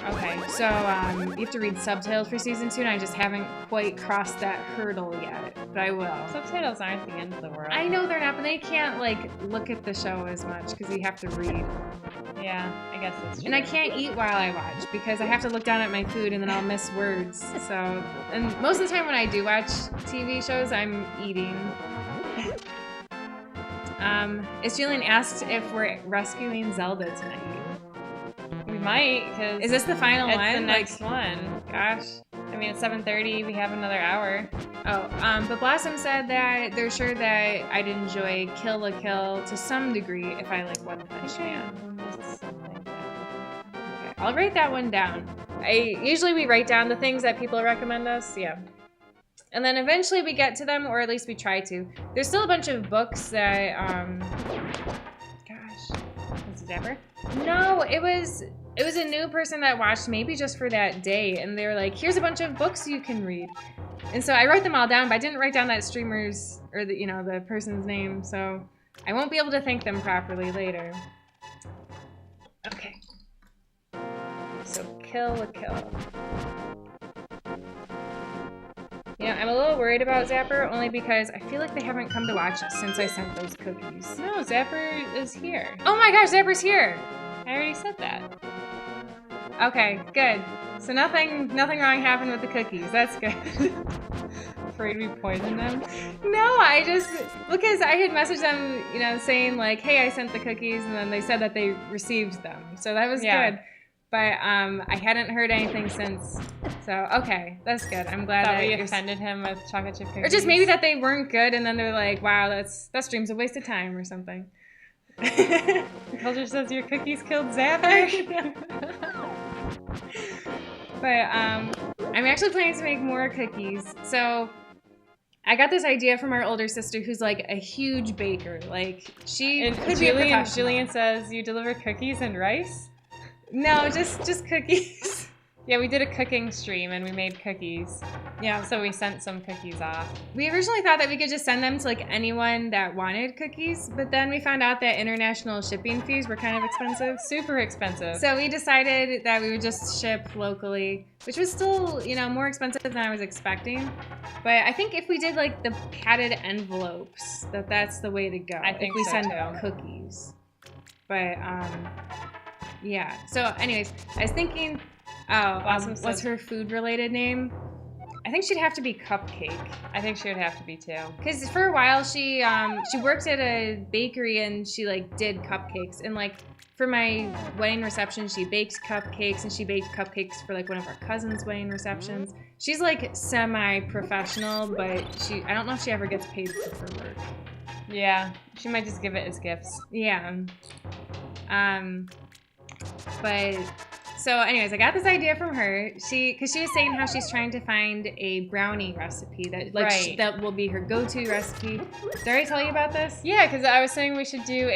Okay, so you have to read subtitles for season 2, and I just haven't quite crossed that hurdle yet, but I will. Subtitles aren't the end of the world. I know they're not, but they can't look at the show as much because you have to read. Yeah, I guess that's true. And I can't eat while I watch because I have to look down at my food and then I'll miss words. So, and most of the time when I do watch TV shows, I'm eating. Is Julian asked if we're rescuing Zelda tonight? We might, because Is this the final one? it's the Like, next one. gosh. I mean, it's 7:30. We have another hour. Oh, but Blossom said that they're sure that I'd enjoy Kill la Kill to some degree if I like One Punch Man. Okay, I'll write that one down. Usually we write down the things that people recommend us, yeah. And then eventually we get to them, or at least we try to. There's still a bunch of books that, gosh, Is it Zapper? no, it was a new person that watched maybe just for that day, and they were like, here's a bunch of books you can read. And so I wrote them all down, but I didn't write down that streamer's, or the person's name, so I won't be able to thank them properly later. Okay. So Kill la Kill. You know, I'm a little worried about Zapper, only because I feel like they haven't come to watch since I sent those cookies. No, Zapper is here. Oh my gosh, Zapper's here! I already said that. Okay, good. So nothing wrong happened with the cookies. That's good. Afraid we poisoned them? No, I just, because I had messaged them, you know, saying like, hey, I sent the cookies, and then they said that they received them. So that was good. But I hadn't heard anything since. So, okay, that's good. I'm glad Thought that we you're- offended him with chocolate chip cookies. Or just maybe that they weren't good, and then they're like, wow, that stream's a waste of time or something. Culture says your cookies killed Zapper. But I'm actually planning to make more cookies. So I got this idea from our older sister, who's like a huge baker. Like she And could be a professional. Jillian says you deliver cookies and rice? No, just cookies. Yeah, we did a cooking stream and we made cookies. Yeah. So we sent some cookies off. We originally thought that we could just send them to like anyone that wanted cookies, but then we found out that international shipping fees were kind of expensive. Super expensive. So we decided that we would just ship locally, which was still, you know, more expensive than I was expecting. But I think if we did like the padded envelopes, that's the way to go. I think if we so, send too. cookies. But yeah. So anyways, I was thinking, what's says- her food related name? I think she'd have to be Cupcake. I think she would have to be too. Because for a while she worked at a bakery and she like did cupcakes, and like for my wedding reception she baked cupcakes, and she baked cupcakes for like one of our cousins' wedding receptions. She's like semi-professional, but I don't know if she ever gets paid for her work. Yeah, she might just give it as gifts. Yeah. But so anyways, I got this idea from her. Because she was saying how she's trying to find a brownie recipe that like Right. that will be her go-to recipe. Did I already tell you about this? Yeah, because I was saying we should do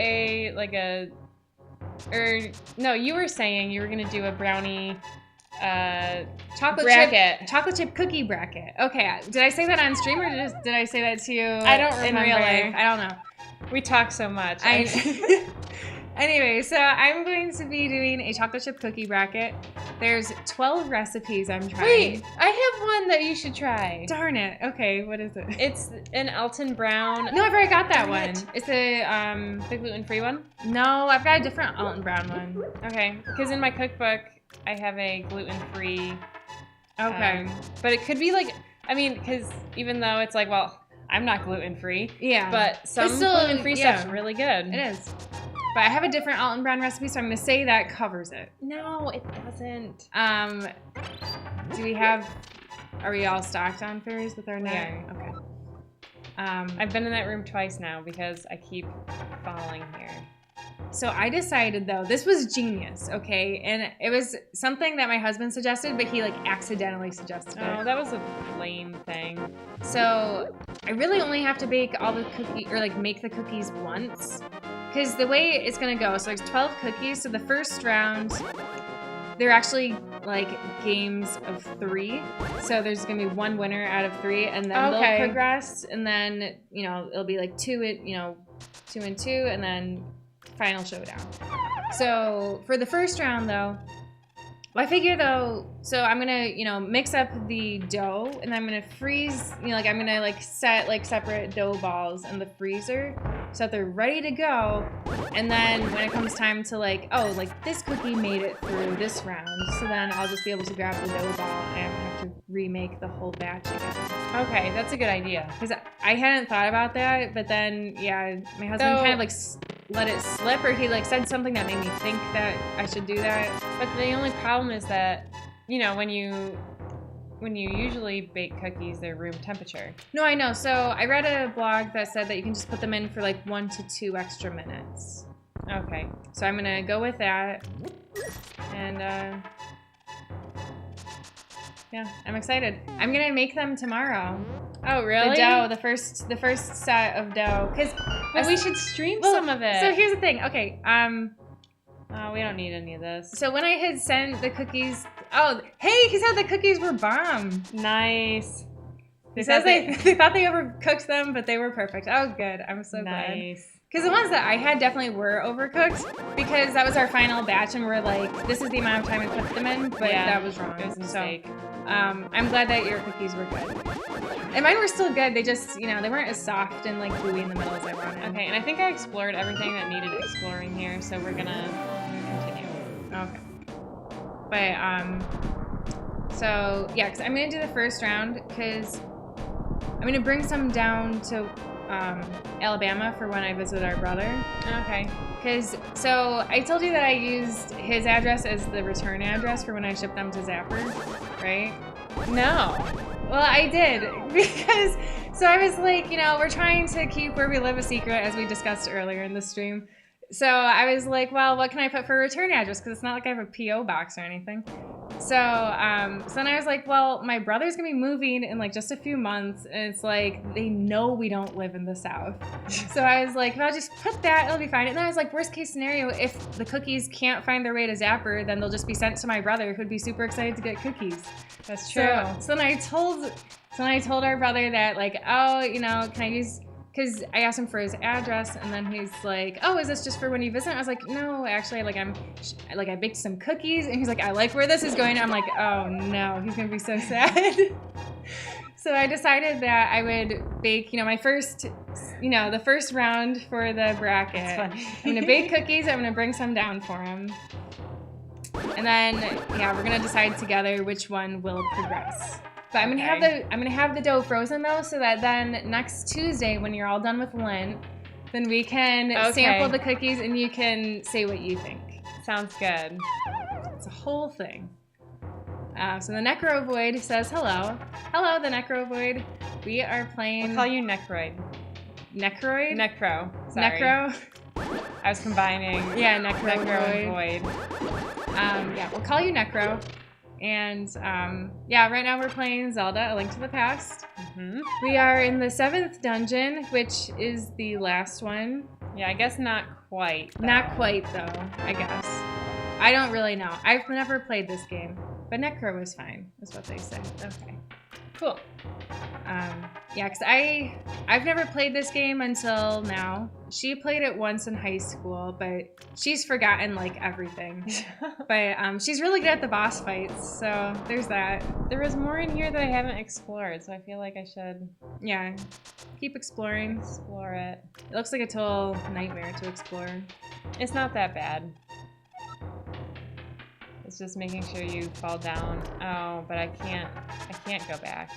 no, you were saying you were gonna do a brownie Chocolate bracket. chocolate chip cookie bracket. Okay, did I say that on stream, or did I say that to you? I don't in real remember. life. I don't know. We talk so much. Anyway, so I'm going to be doing a chocolate chip cookie bracket. There's 12 recipes I'm trying. Wait, I have one that you should try. Darn it. Okay, what is it? It's an Alton Brown. No, I've already got that Darn one. it. It's a The gluten-free one? no, I've got a different Alton Brown one. Okay, because in my cookbook, I have a gluten-free. Okay. But it could be like, I mean, because even though it's like, well, I'm not gluten-free, Yeah. but some It's still- gluten-free yeah. stuff's really good. It is. But I have a different Alton Brown recipe, so I'm going to say that covers it. No, it doesn't. Are we all stocked on fairies with our net? are. Okay. I've been in that room twice now because I keep falling here. So I decided, though, this was genius, okay? And it was something that my husband suggested, but he like accidentally suggested Oh, it. that was a lame thing. So I really only have to bake all the make the cookies once. Because the way it's gonna go, so there's 12 cookies, so the first round, they're actually like games of 3. So there's gonna be one winner out of 3, and then Okay. they'll progress, and then, you know, it'll be like 2 and 2, and then final showdown. So for the first round though, I figure though, so I'm gonna, you know, mix up the dough, and I'm gonna freeze, you know, like I'm gonna like set like separate dough balls in the freezer so that they're ready to go. And then when it comes time to like, oh, like this cookie made it through this round, so then I'll just be able to grab the dough ball and I don't have to remake the whole batch again. Okay, that's a good idea. Because I hadn't thought about that, but then, yeah, my husband So- kind of like let it slip, or he like said something that made me think that I should do that. But the only problem is that, you know, when you usually bake cookies, they're room temperature. No, I know. So I read a blog that said that you can just put them in for like 1 to 2 extra minutes. Okay. So I'm gonna go with that, and yeah, I'm excited. I'm gonna make them tomorrow. Oh, really? The dough, the first set of dough, because But we should stream some of it. So here's the thing. Okay, Oh, we don't need any of this. so when I had sent the cookies, oh, hey, he said the cookies were bomb. Nice. He says they thought they overcooked them, but they were perfect. Oh, good. I'm so glad. Nice. Because the ones that I had definitely were overcooked, because that was our final batch, and we're like, this is the amount of time we put them in, but Yeah, that was wrong. It was a mistake. I'm glad that your cookies were good. And mine were still good. They just, you know, they weren't as soft and like gooey in the middle as I wanted. Okay, and I think I explored everything that needed exploring here, so we're gonna continue. Okay. But so yeah, because I'm gonna do the first round, because I'm gonna bring some down to Alabama for when I visit our brother. Okay. Because, so I told you that I used his address as the return address for when I shipped them to Zapper, right? No. Well, I did, because, so I was like, you know, we're trying to keep where we live a secret, as we discussed earlier in the stream. So I was like, well, what can I put for a return address? Because it's not like I have a P.O. box or anything. So then I was like, well, my brother's gonna be moving in like just a few months, and it's like, they know we don't live in the South. So I was like, well, I'll just put that, it'll be fine. And then I was like, worst case scenario, if the cookies can't find their way to Zapper, then they'll just be sent to my brother, who'd be super excited to get cookies. That's true. So then I told our brother that, like, oh, you know, can I use, because I asked him for his address, and then he's like, oh, is this just for when you visit? I was like, no, actually, like, I baked some cookies, and he's like, I like where this is going. I'm like, oh no, he's gonna be so sad. So I decided that I would bake, you know, my first, you know, the first round for the bracket. That's funny. I'm gonna bake cookies, I'm gonna bring some down for him. And then, yeah, we're gonna decide together which one will progress. But I'm gonna have the dough frozen though, so that then next Tuesday, when you're all done with Lent, then we can sample the cookies and you can say what you think. Sounds good. It's a whole thing. So the Necro Void says hello. Hello, the Necro Void. We are playing. We'll call you Necroid. Necroid? Necro. Sorry. Necro? I was combining. Yeah, Necro and Void. Void. Yeah, we'll call you Necro. And yeah, right now we're playing Zelda: A Link to the Past. Mm-hmm. We are in the 7th dungeon, which is the last one. Yeah, I guess not quite. Though. Not quite, though, I guess. I don't really know. I've never played this game, but Necro was fine, is what they say. Okay. Cool. Yeah, because I've never played this game until now. She played it once in high school, but she's forgotten like everything. But she's really good at the boss fights, so there's that. There was more in here that I haven't explored, so I feel like I should Yeah, keep exploring. explore it. It looks like a total nightmare to explore. It's not that bad. It's just making sure you fall down. Oh, but I can't go back.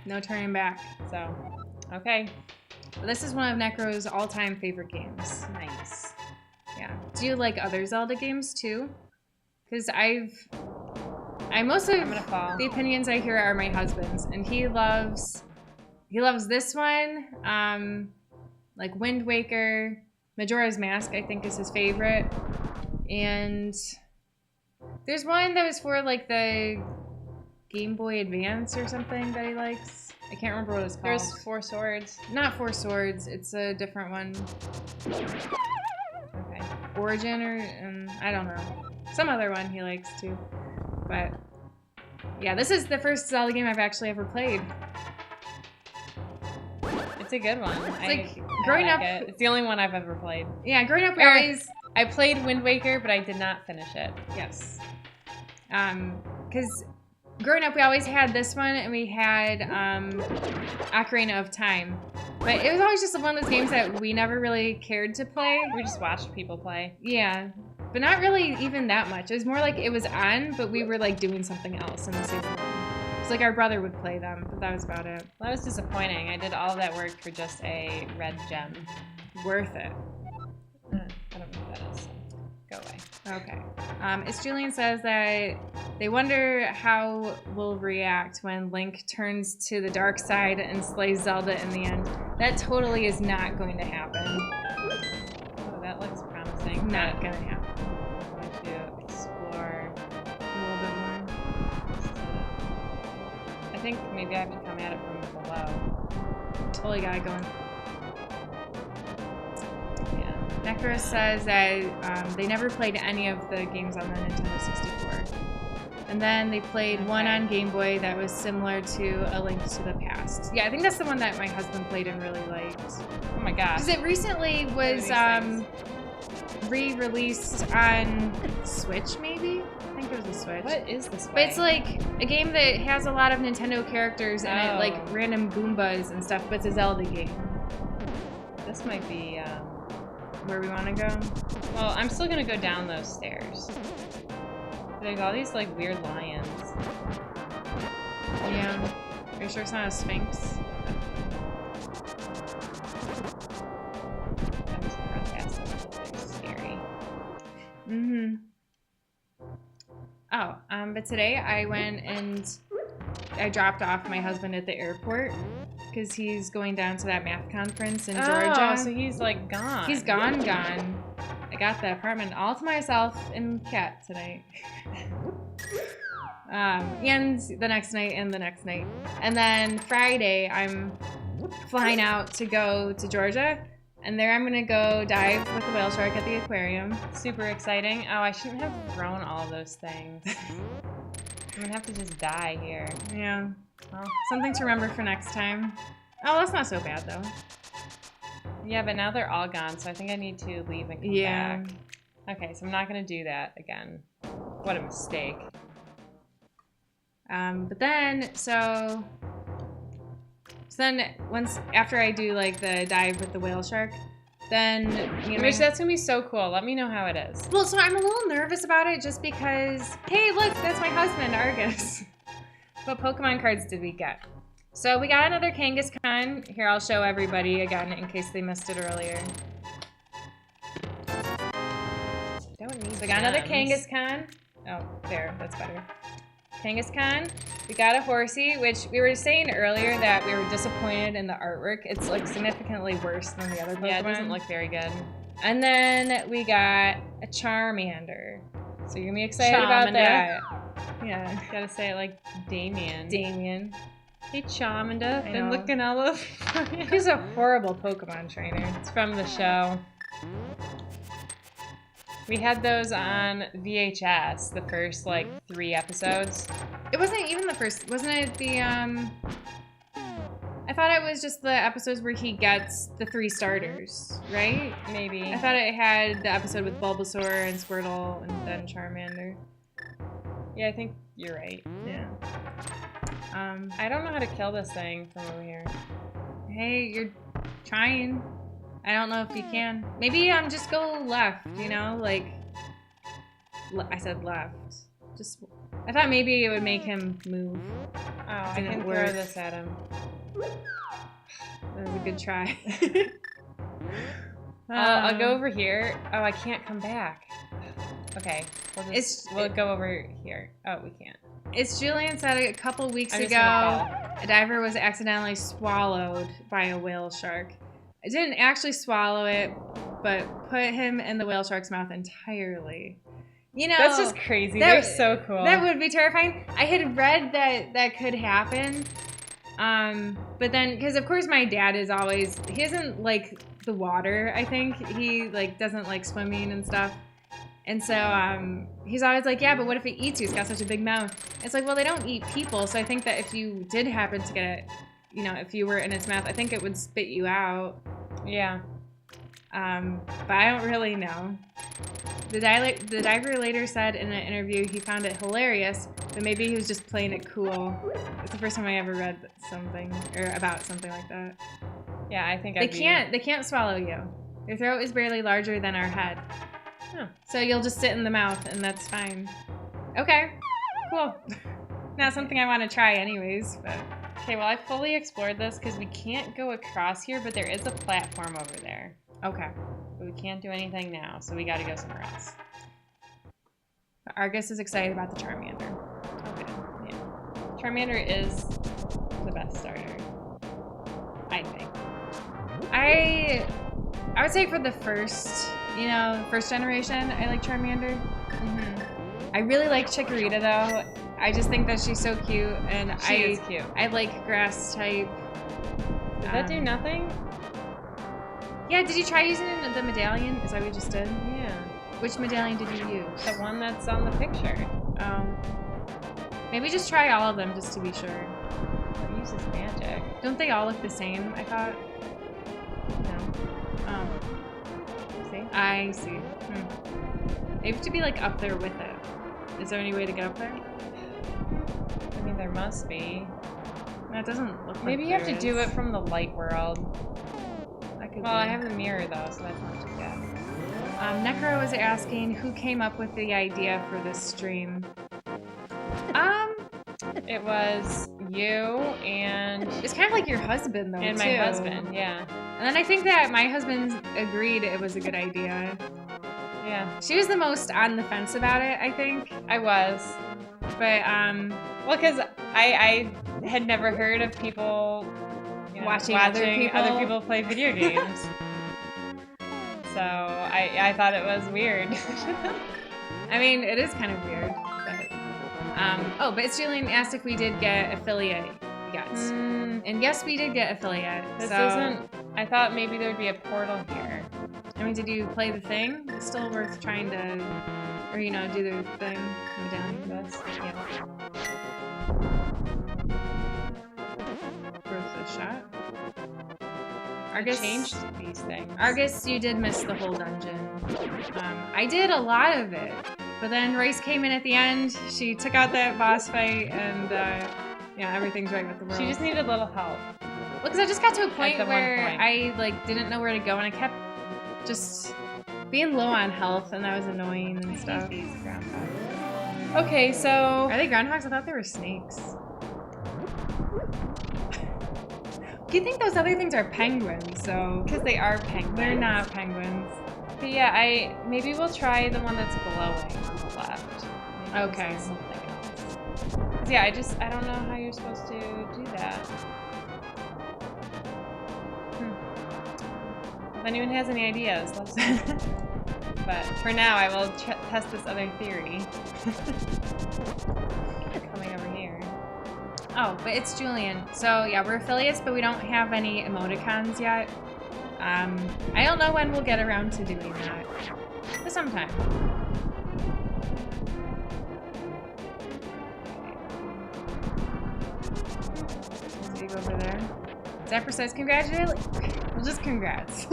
No turning back. So, okay. But this is one of Necro's all-time favorite games. Nice. Yeah. Do you like other Zelda games too? Because I'm gonna fall. The opinions I hear are my husband's, and he loves this one, like Wind Waker, Majora's Mask I think is his favorite, and there's one that was for like the Game Boy Advance or something that he likes. I can't remember what it's called. There's 4 swords. Not 4 Swords, it's a different one. Okay. Origin or I don't know. Some other one he likes too. But yeah, this is the first Zelda game I've actually ever played. It's a good one. Like, growing up- it's the only one I've ever played. Yeah, growing up we Or- always I played Wind Waker, but I did not finish it. yes. Because growing up we always had this one and we had Ocarina of Time. But it was always just one of those games that we never really cared to play. We just watched people play. Yeah. But not really even that much. It was more like it was on, but we were like doing something else in the same room. It's like our brother would play them, but that was about it. Well, that was disappointing. I did all that work for just a red gem. Worth it. I don't know what that is. So go away. Okay. It's Julian says that they wonder how we'll react when Link turns to the dark side and slays Zelda in the end. That totally is not going to happen. Oh, that looks promising. Not gonna happen. I'm going to explore A little bit more. I think maybe I have to come at it from below. Totally gotta go in. Yeah. Necros says that they never played any of the games on the Nintendo 64. And then they played one on Game Boy that was similar to A Link to the Past. Yeah, I think that's the one that my husband played and really liked. Oh my gosh. Because it recently was re-released on Switch, maybe? I think it was the Switch. What is this? But it's like a game that has a lot of Nintendo characters and it, like random Goombas and stuff, but it's a Zelda game. This might be. Where we want to go? Well, I'm still gonna go down those stairs. There's all these like weird lions. Yeah. Are you sure it's not a Sphinx? I'm just gonna run past them. They're scary. Mm-hmm. Oh, but today I went and I dropped off my husband at the airport because he's going down to that math conference in Georgia. Oh, so he's like gone. He's gone. I got the apartment all to myself and Kat tonight. And the next night and the next night. And then Friday, I'm flying out to go to Georgia. And there I'm going to go dive with the whale shark at the aquarium. Super exciting. Oh, I shouldn't have thrown all of those things. I'm going to have to just die here. Yeah. Well, Something to remember for next time. Oh, that's not so bad, though. yeah, but now they're all gone, so I think I need to leave and come back. Okay, so I'm not going to do that again. What a mistake. But then, so then once after I do like the dive with the whale shark, then you know. Which that's gonna be so cool. Let me know how it is. Well, so I'm a little nervous about it just because. Hey, look, that's my husband, Argus. What Pokemon cards did we get? So we got another Kangaskhan. Here, I'll show everybody again in case they missed it earlier. Don't need. So we got another gems. Kangaskhan. Oh, there, that's better. Kangaskhan. We got a Horsey, which we were saying earlier that we were disappointed in the artwork. It's like significantly worse than the other Pokemon. Yeah, it doesn't look very good. And then we got a Charmander. So you're gonna be excited about Charmander. that. Yeah. Gotta say it like Damien. Damien. Hey, Charmander. I Been know. looking all over. He's a horrible Pokemon trainer. It's from the show. We had those on VHS, the first like 3 episodes. It wasn't even the first. Wasn't it the I thought it was just the episodes where he gets the 3 starters, right? Maybe. I thought it had the episode with Bulbasaur and Squirtle and then Charmander. Yeah, I think you're right. Yeah. I don't know how to kill this thing from over here. Hey, you're trying. I don't know if you can. Maybe just go left, you know? Like, I said left. Just, I thought maybe it would make him move. Oh, I Didn't can work. throw this at him. That was a good try. I'll go over here. Oh, I can't come back. Okay, we'll go over here. Oh, we can't. It's Julian said a couple weeks I'm just ago, gonna a diver was accidentally swallowed by a whale shark. I didn't actually swallow it, but put him in the whale shark's mouth entirely. You know, That's just crazy. that- They're so cool. that would be terrifying. I had read that could happen. But then, because of course my dad is always, he doesn't like the water, I think. He like doesn't like swimming and stuff. And so he's always like, yeah, but what if it eats you? It's got such a big mouth. It's like, well, they don't eat people. So I think that if you did happen to get it, you know, if you were in its mouth, I think it would spit you out. Yeah. But I don't really know. The diver later said in an interview he found it hilarious, but maybe he was just playing it cool. It's the first time I ever read something or about something like that. Yeah, I think They can't swallow you. Your throat is barely larger than our head. Huh. So you'll just sit in the mouth and that's fine. Okay, cool. Not something I want to try anyways, but Okay, well, I fully explored this because we can't go across here, but there is a platform over there. okay. but we can't do anything now, so we gotta go somewhere else. Argus is excited about the Charmander. Okay, yeah. Charmander is the best starter, I think. I would say for the first generation, I like Charmander. I really like Chikorita though. I just think that she's so cute, and She is cute. I like grass type. Did that do nothing? Yeah, did you try using the medallion? Is that what you just did? Yeah. Which medallion did you use? The one that's on the picture. Maybe just try all of them just to be sure. It uses magic. Don't they all look the same, I thought? No. See? I see. They have to be like up there with it. Is there any way to get up there? I mean, there must be. That doesn't look like Maybe you have to there do is. it from the light world. That could Well, I be. have the mirror though, so that's not too bad. Necro was asking who came up with the idea for this stream. It was you and It's kind of like your husband though, my too. husband, yeah. And then I think that my husband agreed it was a good idea. Yeah. She was the most on the fence about it, I think. I was. But Well, because I had never heard of people Watching other people. play video games. So I thought it was weird. I mean, it is kind of weird. But but Julian asked if we did get affiliate. Yes. And yes, we did get affiliate. This so, isn't. I thought maybe there'd be a portal here. I mean, did you play the thing? It's still worth trying to, or do the thing. Medallion. This, yeah. Worth a shot. I Argus changed these things. Argus, you did miss the whole dungeon. I did a lot of it, but then Race came in at the end. She took out that boss fight, and everything's right with the world. She just needed a little help. Well, because I just got to a point the one where point. I didn't know where to go, and I kept just being low on health, and that was annoying and stuff. These groundhogs. Okay, so Are they groundhogs? I thought they were snakes. Do you think those other things are penguins? So because they are penguins, they're not penguins. But yeah, maybe we'll try the one that's glowing on the left. Maybe Okay. this is something else. 'Cause yeah, I don't know how you're supposed to do that. If anyone has any ideas, let us know. But for now, I will test this other theory. Coming over here. Oh, but it's Julian. So yeah, we're affiliates, but we don't have any emoticons yet. I don't know when we'll get around to doing that. But sometime. So you go over there. Zephyr says congratulations. Well, just congrats.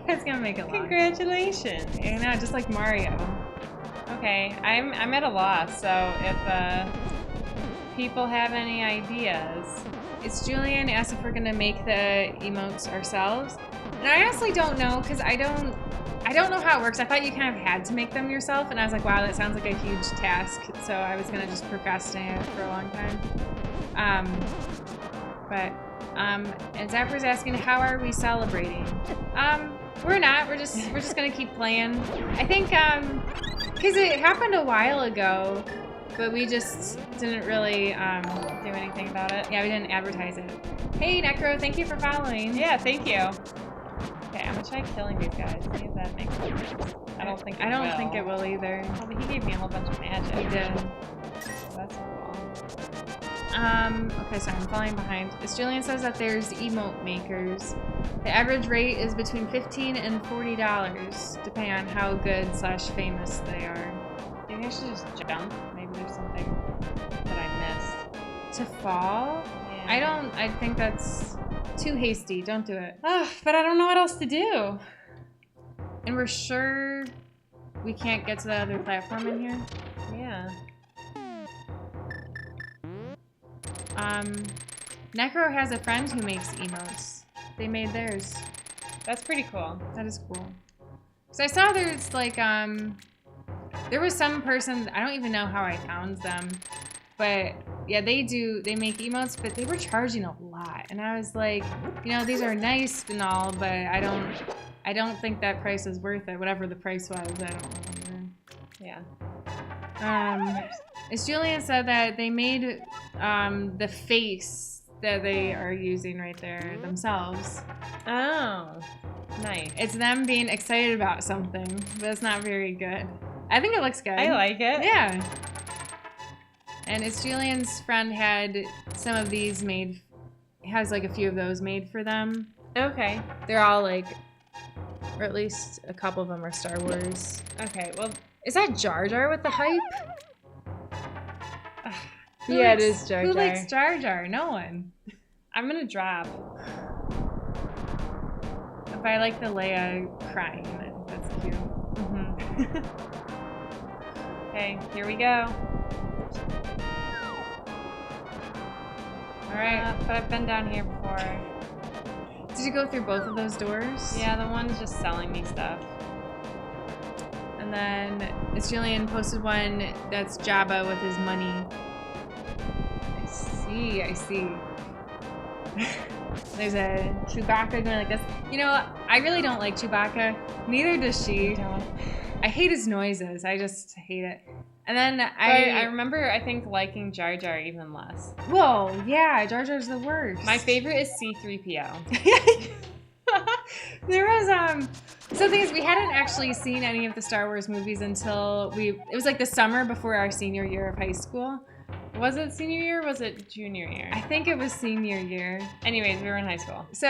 That's gonna make it long. Congratulations! I know, just like Mario. Okay, I'm at a loss. So if people have any ideas, It's Julian asked if we're gonna make the emotes ourselves. And I honestly don't know, because I don't know how it works. I thought you kind of had to make them yourself, and I was like, wow, that sounds like a huge task. So I was gonna just procrastinate it for a long time. And Zapper's asking, how are we celebrating? We're not. We're just gonna keep playing. I think because it happened a while ago, but we just didn't really do anything about it. yeah, we didn't advertise it. Hey, Necro, thank you for following. Yeah, thank you. Okay, I'm gonna try killing these guys. See if that makes sense. I don't think it will either. Oh, but he gave me a whole bunch of magic. He did. So that's cool. Okay, so I'm falling behind. As Julian says that there's emote makers. The average rate is between $15 and $40, depending on how good/famous they are. Maybe I should just jump. Maybe there's something that I missed. To fall? Yeah. I think that's too hasty. Don't do it. But I don't know what else to do. And we're sure we can't get to the other platform in here? Yeah. Necro has a friend who makes emotes. They made theirs. That's pretty cool. That is cool. So I saw there's like, there was some person, I don't even know how I found them, but yeah, they make emotes, but they were charging a lot. And I was like, these are nice and all, but I don't I don't think that price is worth it. Whatever the price was, I don't remember. Yeah. As Julian said that they made the face that they are using right there themselves. Oh, nice. It's them being excited about something, but it's not very good. I think it looks good. I like it. Yeah. And it's Julian's friend had some of these made, has like a few of those made for them. Okay. They're all like, or at least a couple of them are Star Wars. Okay, well, Is that Jar Jar with the hype? Who yeah, likes- it is Jar Jar. Who likes Jar Jar? No one. I'm gonna drop. If I like the Leia crying, I think that's cute. Mm-hmm. Okay, here we go. All right. But I've been down here before. Did you go through both of those doors? Yeah, the one's just selling me stuff. And then it's Julian posted one that's Jabba with his money. I see. There's a Chewbacca going like this. You know, I really don't like Chewbacca. Neither does she. I hate his noises. I just hate it. And then I remember, I think, liking Jar Jar even less. Whoa, yeah, Jar Jar's the worst. My favorite is C-3PO. There was so the thing is we hadn't actually seen any of the Star Wars movies until it was like the summer before our senior year of high school. Was it senior year or was it junior year? I think it was senior year. Anyways, we were in high school. So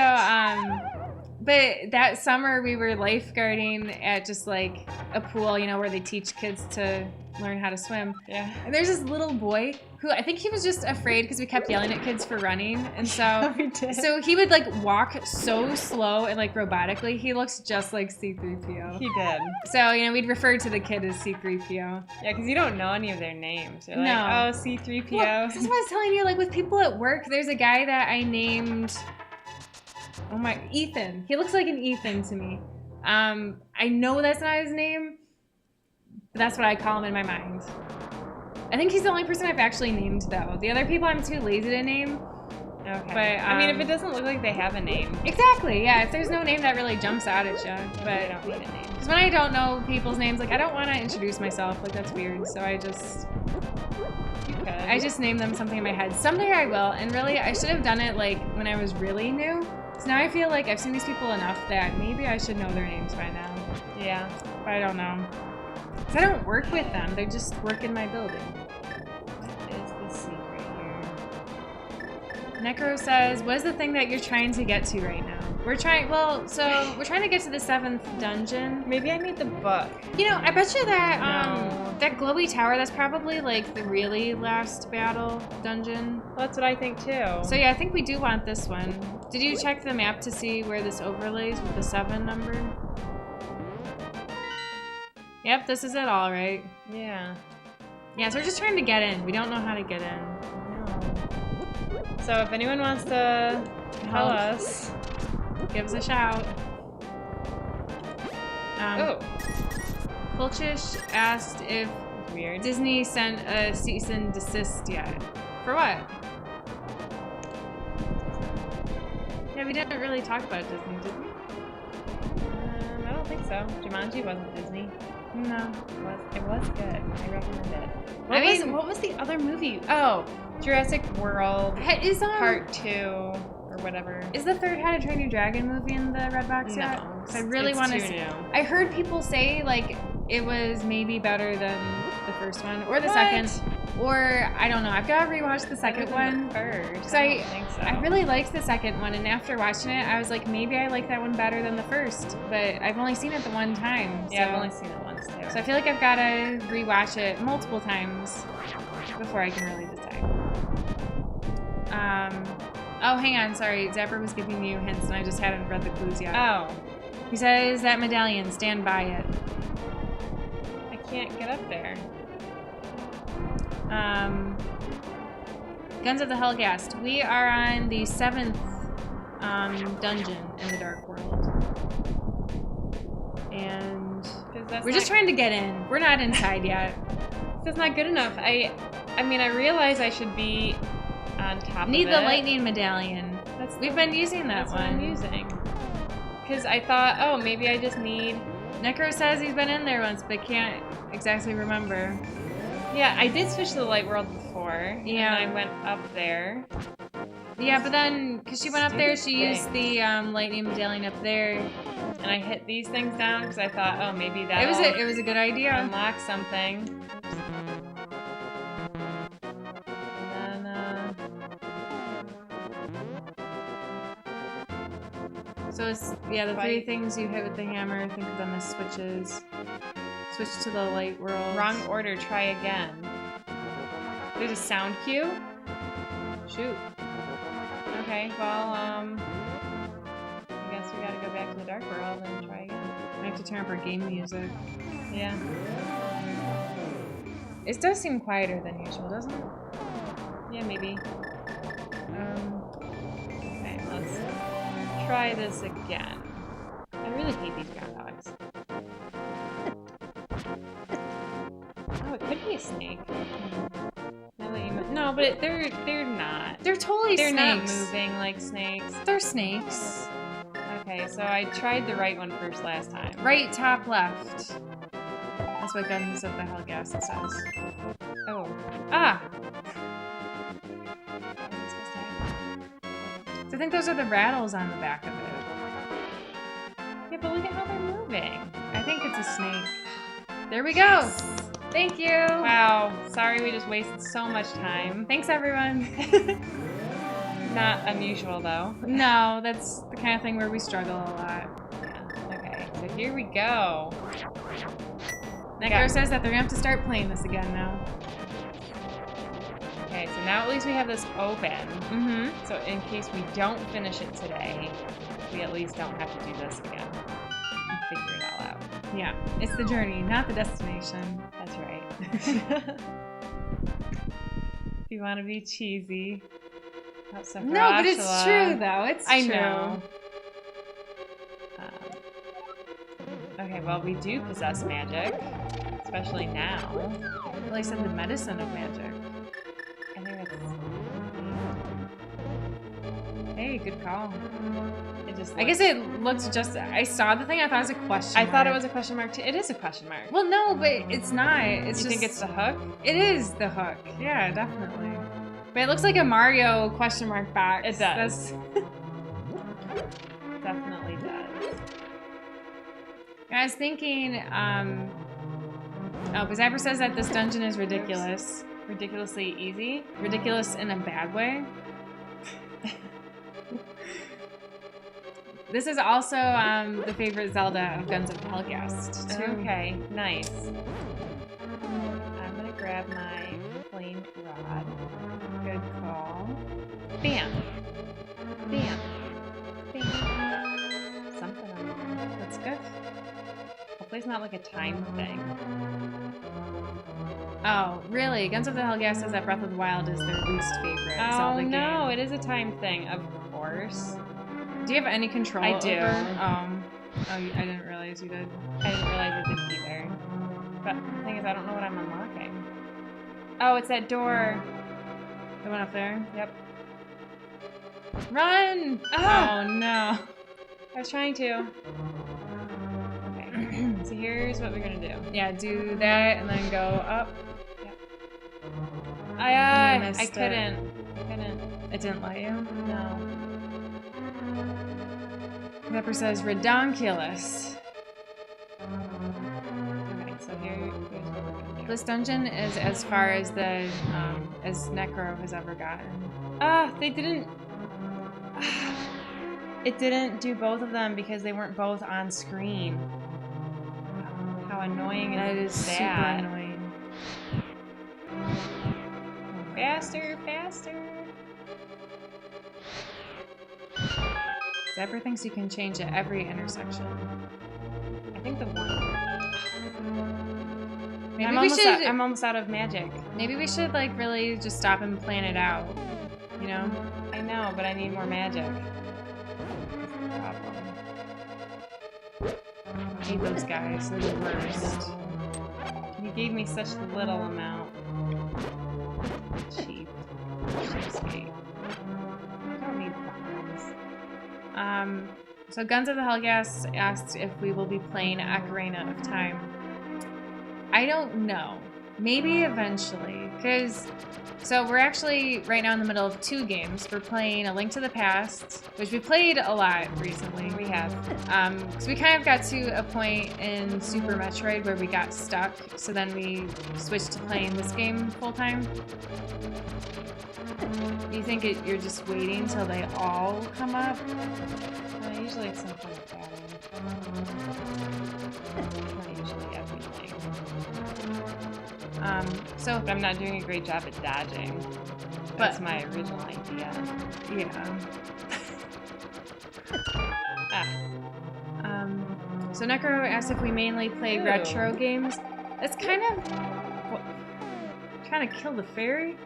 but that summer we were lifeguarding at just like a pool, you know, where they teach kids to learn how to swim. Yeah. And there's this little boy who I think he was just afraid because we kept yelling at kids for running. And so We did. so he would like walk so slow and like robotically. He looks just like C-3PO. He did. So, you know, we'd refer to the kid as C-3PO. Yeah, because you don't know any of their names. You're like, No. oh, C-3PO. Well, that's what I was telling you, like with people at work, there's a guy that I named, Ethan. He looks like an Ethan to me. I know that's not his name, but that's what I call him in my mind. I think he's the only person I've actually named though. The other people I'm too lazy to name. Okay. But, I mean, if it doesn't look like they have a name, Exactly, yeah. If there's no name that really jumps out at you. they But don't need a name. because when I don't know people's names, like I don't want to introduce myself. Like that's weird. So I just name them something in my head. Someday I will. And really, I should have done it like when I was really new. So now I feel like I've seen these people enough that maybe I should know their names by now. Yeah. But I don't know. Because I don't work with them. They just work in my building. What is the secret here? Necro says, what is the thing that you're trying to get to right now? We're trying to get to the 7th dungeon. Maybe I need the book. You know, I bet you that No. that glowy tower, that's probably like the really last battle dungeon. Well, that's what I think too. So yeah, I think we do want this one. Did you check the map to see where this overlays with the 7 number? Yep, this is it all right. Yeah. Yeah, so we're just trying to get in. We don't know how to get in. No. So if anyone wants to tell Help. us. Give us a shout. Oh, Kulchish asked if weird. Disney sent a cease and desist yet. For what? Yeah, we didn't really talk about Disney, did we? I don't think so. Jumanji wasn't Disney. No. It was good. I recommend it. I mean- What was the other movie? Oh, Jurassic World Is Part 2 or whatever. Is the third How to Train Your Dragon movie in the red box yet? No, 'Cause I really want to it's too see. new. I heard people say like it was maybe better than the first one or the What? second, or I don't know. I've got to rewatch the second Better than one. the first. So I don't think so. I really liked the second one, and after watching it, I was like, maybe I like that one better than the first. But I've only seen it the one time. Yeah, so- I've only seen it once too. So I feel like I've got to rewatch it multiple times before I can really decide. Oh, hang on. Sorry. Zapper was giving you hints, and I just hadn't read the clues yet. Oh, He says that medallion. Stand by it. I can't get up there. Guns of the Hellgast. We are on the 7th dungeon in the Dark World. And 'Cause that's we're just trying to get in. We're not inside yet. That's not good enough. I mean, I realize I should be on top Need of it. the lightning medallion. We've been using that That's what I'm one. using. because I thought, oh, maybe I just need... Necro says he's been in there once, but can't exactly remember. Yeah, I did switch to the light world before. Yeah. And I went up there. Yeah, but then, because she went up there, she Stupid used the lightning medallion up there. And I hit these things down because I thought, oh, maybe that It was a good idea. unlock something. And then, So it's, yeah, the Fight. 3 things you hit with the hammer, think of them as switches. Switch to the light world. wrong order, try again. There's a sound cue? Shoot. Okay, well, I guess we gotta go back to the dark world and try again. I have to turn up our game music. Yeah. It does seem quieter than usual, doesn't it? Yeah, maybe. Okay, let's try this again. I really hate these groundhogs. Oh, it could be a snake. Now that you no, but they're not. They're totally They're not snakes. moving like snakes. They're snakes. Okay, so I tried the right one first last time. Right, top, left. That's what Guns of the Hellgas says. Oh. Ah! So I think those are the rattles on the back of it. Yeah, but look at how they're moving. I think it's a snake. There we go! Thank you! Wow. Sorry we just wasted so much time. Thanks, everyone! Not unusual, though. No, that's the kind of thing where we struggle a lot. Yeah. Okay, so here we go. Necro says that they're gonna have to start playing this again now. Okay, so now at least we have this open. Mm-hmm. So in case we don't finish it today, we at least don't have to do this again. And figure it all out. Yeah, it's the journey, not the destination. That's right. If you want to be cheesy. That's so No, but it's true, though. It's I true. know. Okay, well, we do possess magic, especially now. Well, I said the medicine of magic. I think that's. Hey, good call. It just. I guess it looked just. I saw the thing. I thought it was a question. I thought it mark. was a question mark too. It is a question mark. Well, no, but it's not. It's You just. think it's the hook? It is the hook. Yeah, definitely. But it looks like a Mario question mark box. It does. Definitely does. I was thinking. Oh, because Zapper says that this dungeon is ridiculous. Ridiculously easy. Ridiculous in a bad way. This is also the favorite Zelda of Guns of Hellgast, too. Okay, nice. I'm gonna grab my flame rod. Good call. Bam! Bam! Bam! Something on there. That's good. Hopefully it's not like a time thing. Oh, really? Guns of the Hellgast says that Breath of the Wild is their least favorite Zelda game. no, it is a time thing, of course. Do you have any control I do. over? Oh, I didn't realize you did. I didn't realize it didn't either. But the thing is, I don't know what I'm unlocking. Oh, it's that door. The one up there? Yep. Run! Ah! Oh, no. I was trying to. Okay. So here's what we're gonna do. Yeah, do that and then go up. I missed it. couldn't. I couldn't. It didn't let you? No. Pepper says redonkulous. Okay, so here's what we're gonna do. This dungeon is as far as the as Necro has ever gotten. They didn't. It didn't do both of them because they weren't both on screen. How annoying That is is super that? annoying. Faster, faster. Zephyr thinks you can change at every intersection. I think the one. Maybe I'm we almost should. I'm almost out of magic. Maybe we should like really just stop and plan it out. You know? I know, but I need more magic. That's the problem. I hate those guys. They're the worst. You gave me such little amount. Cheap. Cheapskate. I don't need bombs. So Guns of the Hellgas asked if we will be playing Ocarina of Time. I don't know. Maybe eventually. So we're actually right now in the middle of 2 games. We're playing A Link to the Past, which we played a lot recently. We have. So we kind of got to a point in Super Metroid where we got stuck. So then we switched to playing this game full time. You think you're just waiting till they all come up? Usually it's some kind of pattern. Not usually everything. So But I'm not doing a great job at dodging. That's my original idea. yeah. Ah, So Necro asked if we mainly play Ew. retro games. That's kind of trying to kill the fairy.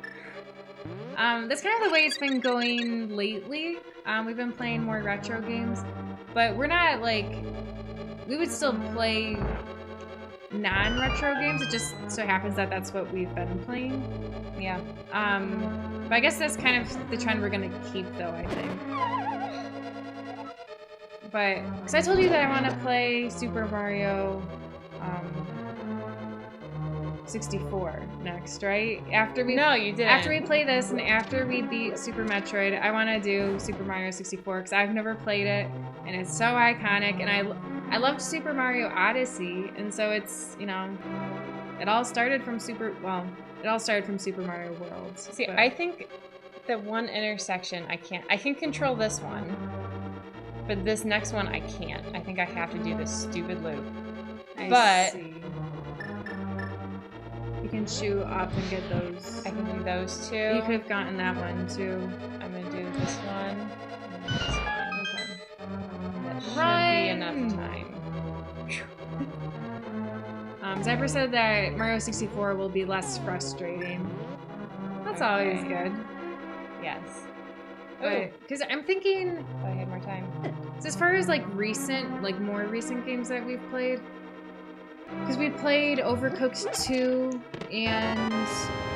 That's kind of the way it's been going lately. We've been playing more retro games, but we're not like, we would still play non-retro games. It just so happens that that's what we've been playing. yeah. But I guess that's kind of the trend we're gonna keep, though, I think. But because I told you that I want to play Super Mario 64 next, right? No, you didn't. After we play this and after we beat Super Metroid, I want to do Super Mario 64 because I've never played it and it's so iconic. And I loved Super Mario Odyssey, and so it's, you know, it all started from Super Mario World. See, but- I think the one intersection I can control this one, but this next one I can't. I think I have to do this stupid loop. I but- see. You can chew up and get those. I can do those two. You could have gotten that one too. I'm gonna do this one and this one. That should Run! be enough time. Zyper said that Mario 64 will be less frustrating. That's always Okay. good. Yes. Because I'm thinking, If I had more time. so as far as like more recent games that we've played, because we played Overcooked 2 and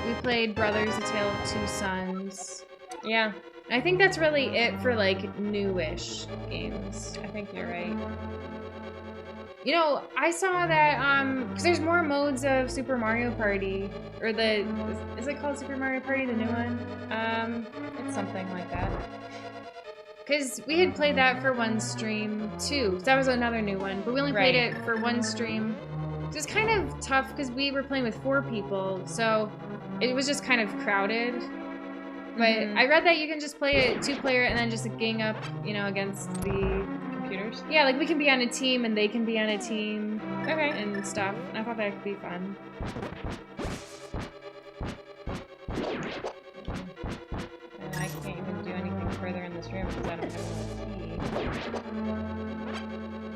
we played Brothers: A Tale of Two Sons. Yeah, I think that's really it for like newish games. I think you're right. You know, I saw that because there's more modes of Super Mario Party, or is it called Super Mario Party, the new one? It's something like that. Because we had played that for one stream too. That was another new one, but we only played Right. it for one stream. So it's kind of tough because we were playing with 4 people, so it was just kind of crowded. But Mhm. I read that you can just play it 2-player and then just gang up, you know, against the Computers? yeah, like we can be on a team and they can be on a team Okay. and stuff. And I thought that could be fun. And I can't even do anything further in this room because I don't have a key.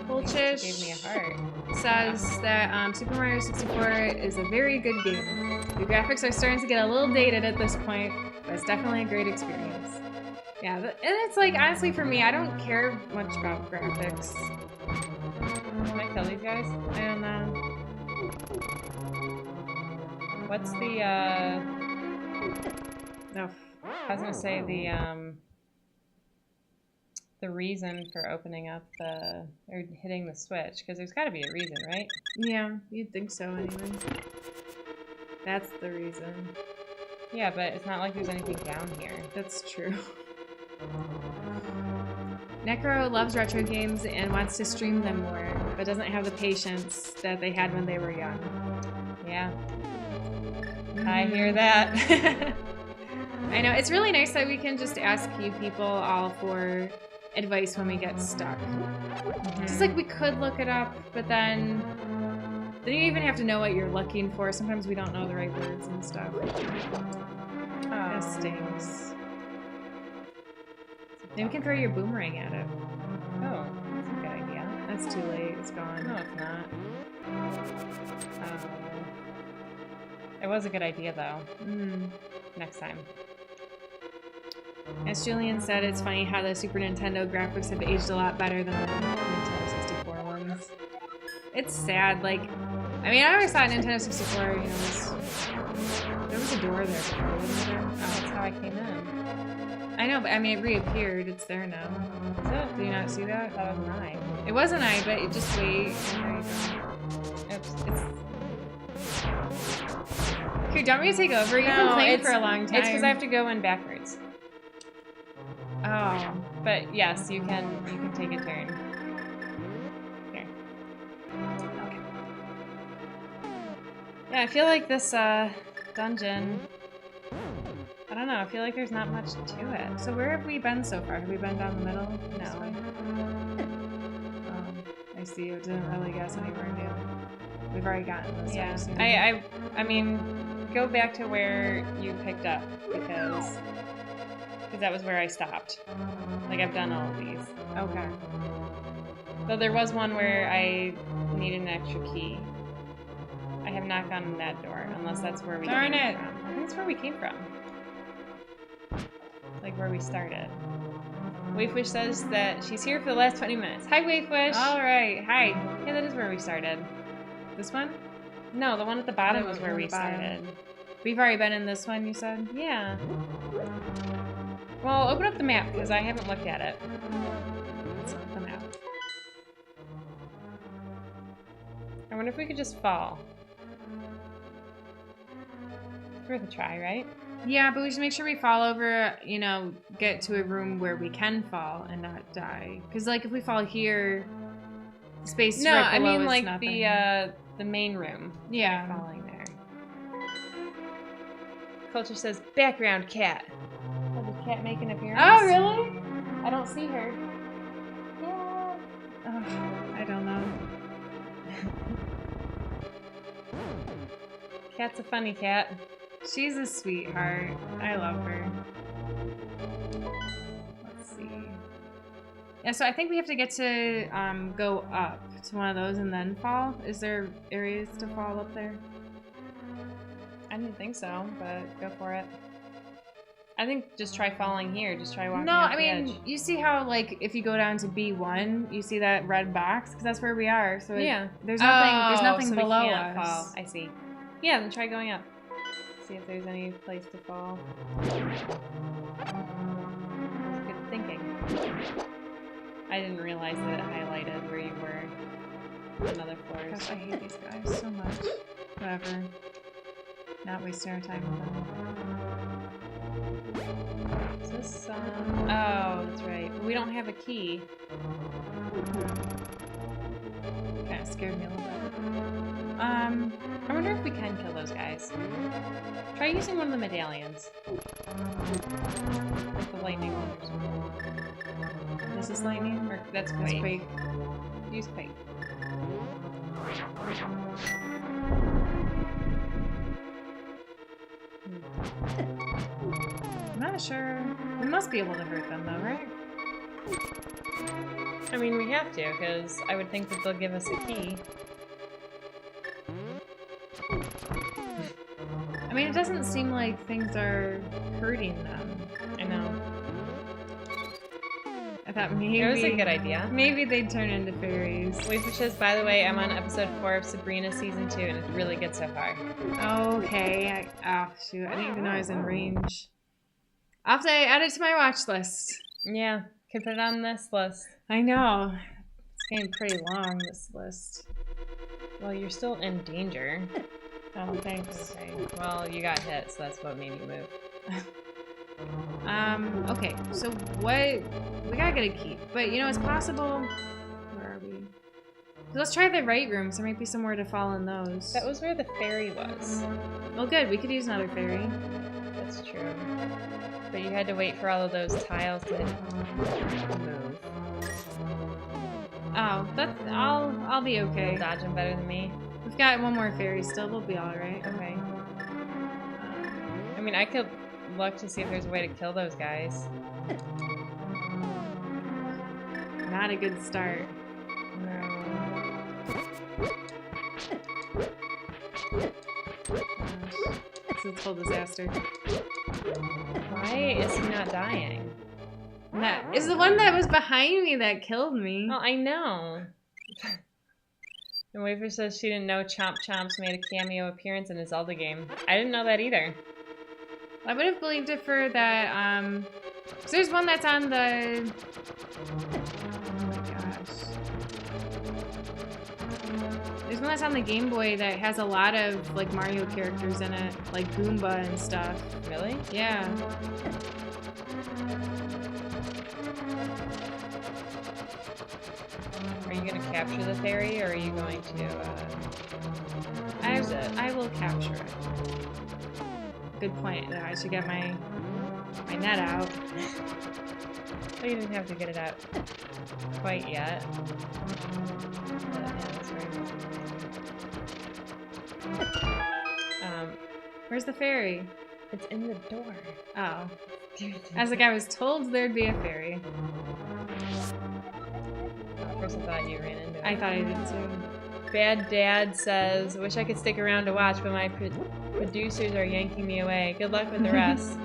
Polchish Gave me a heart. says that Super Mario 64 is a very good game. The graphics are starting to get a little dated at this point, but it's definitely a great experience. Yeah, and it's like, honestly for me, I don't care much about graphics. Can I kill these guys? I don't know. What's the, No. I was gonna say the reason for opening up or hitting the switch, because there's gotta be a reason, right? Yeah, you'd think so anyway. That's the reason. Yeah, but it's not like there's anything down here. That's true. Necro loves retro games and wants to stream them more, but doesn't have the patience that they had when they were young. Yeah. I hear that. I know, it's really nice that we can just ask you people all for advice when we get stuck. Just like we could look it up, but then you even have to know what you're looking for. Sometimes we don't know the right words and stuff. That stinks. Maybe we can throw your boomerang at it. Oh, that's a good idea. That's too late. It's gone. No, it's not. It was a good idea, though. Next time. As Julian said, it's funny how the Super Nintendo graphics have aged a lot better than the Nintendo 64 ones. It's sad. Like, I mean, I always thought Nintendo 64, you know, there was a door there before, wasn't there? Oh, that's how I came in. I know, but I mean, it reappeared. It's there now. Is it? Do you not see that? That was mine. It wasn't I, but it just wait. There you go. Oops. Okay, don't we take over? You've been No, playing it's- for a long time. It's because I have to go in backwards. Oh. But yes, you can take a turn. Here. Okay. Yeah, I feel like this dungeon. I don't know. I feel like there's not much to it. So where have we been so far? Have we been down the middle? This No. way? I see. It didn't really guess anywhere new. We've already gotten this. Yeah. assume. I mean, go back to where you picked up because that was where I stopped. Like I've done all of these. Okay. Though there was one where I needed an extra key. I have not gone in that door unless that's where we Darn came it. from. I think that's where we came from. Like where we started. Wavewish says that she's here for the last 20 minutes. Hi, Wavewish. All right. Hi. Yeah, that is where we started. This one? No, the one at the bottom No, was the where one we at the bottom. started. We've already been in this one, you said? Yeah. Well, open up the map because I haven't looked at it. Let's look them out. I wonder if we could just fall. It's worth a try, right? Yeah, but we should make sure we fall over, you know, get to a room where we can fall and not die. Because, like, if we fall here, space No, right I below mean is like nothing. the main room. Yeah. Falling there. Culture says background cat. Oh, did cat make an appearance? Oh, really? I don't see her. Yeah. Ugh, I don't know. Cat's a funny cat. She's a sweetheart. I love her. Let's see. Yeah, so I think we have to get to go up to one of those and then fall. Is there areas to fall up there? I didn't think so, but go for it. I think just try falling here. Just try walking No, off I the mean, edge. you see how, like, if you go down to B1, you see that red box? Because that's where we are. So Yeah. there's nothing, so we below can't us. fall. I see. Yeah, then try going up. See if there's any place to fall. That's good thinking. I didn't realize that it highlighted where you were on other floors. Gosh, I hate these guys so much. Whatever. Not wasting our time with them. Is this, oh, that's right. We don't have a key. Kind of scared me a little bit. I wonder if we can kill those guys. Try using one of the medallions. Like the lightning one or something. This is lightning? Or that's That's Quake. Quake. Use Quake. I'm not sure. We must be able to hurt them though, right? I mean, we have to, because I would think that they'll give us a key. I mean, it doesn't seem like things are hurting them. I know. I thought maybe It was a good idea. maybe they'd turn into fairies. Wavefish says, by the way, I'm on episode 4 of Sabrina season 2, and it's really good so far. Okay. Oh shoot! I didn't even know I was in range. I'll have to add it to my watch list. Yeah, can put it on this list. I know. It's getting pretty long, this list. Well, you're still in danger. Oh, thanks. Okay. Well, you got hit, so that's what made you move. Okay, so what? We gotta get a key. But, you know, it's possible... Where are we? Let's try the right rooms. There might be somewhere to fall in those. That was where the fairy was. Well, good. We could use another fairy. That's true. But you had to wait for all of those tiles to move. Oh, that's... I'll be okay. Dodge them better than me. We've got one more fairy still. We'll be alright. Okay. I mean, I could look to see if there's a way to kill those guys. Not a good start. No. It's a total disaster. Why is he not dying? That is the one that was behind me that killed me. Well, I know. And Wafer says she didn't know Chomp Chomps made a cameo appearance in a Zelda game. I didn't know that either. I would have believed it for that, 'cause there's one that's on the... Oh my gosh. There's one that's on the Game Boy that has a lot of, like, Mario characters in it. Like Goomba and stuff. Really? Yeah. Are you gonna capture the fairy, or are you going to use it? I will capture it. Good point. I should get my net out. Oh, you didn't have to get it out quite yet. But, yeah, that's very Where's the fairy? it's in the door. Oh. I was like, I was told there'd be a fairy. First I thought you ran into it. I thought I did too. Bad Dad says, wish I could stick around to watch, but my producers are yanking me away. Good luck with the rest.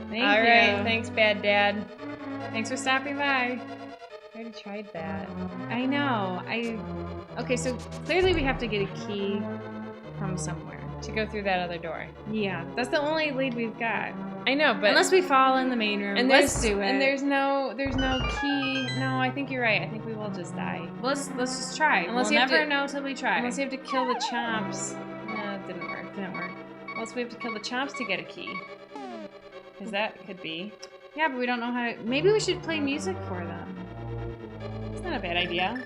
Thank All you. right, thanks, Bad Dad. Thanks for stopping by. I already tried that. I know. Okay, so clearly we have to get a key from somewhere. To go through that other door. Yeah, that's the only lead we've got. I know, but Unless we fall in the main room. and Let's do it. And there's no key. No, I think you're right. I think we will just die. Let's just try. Unless We'll you have never to- know till we try. Unless you have to kill the chomps. No, it didn't work. Didn't work. Unless we have to kill the chomps to get a key. Because that could be. Yeah, but we don't know how to... Maybe we should play music for them. It's not a bad idea.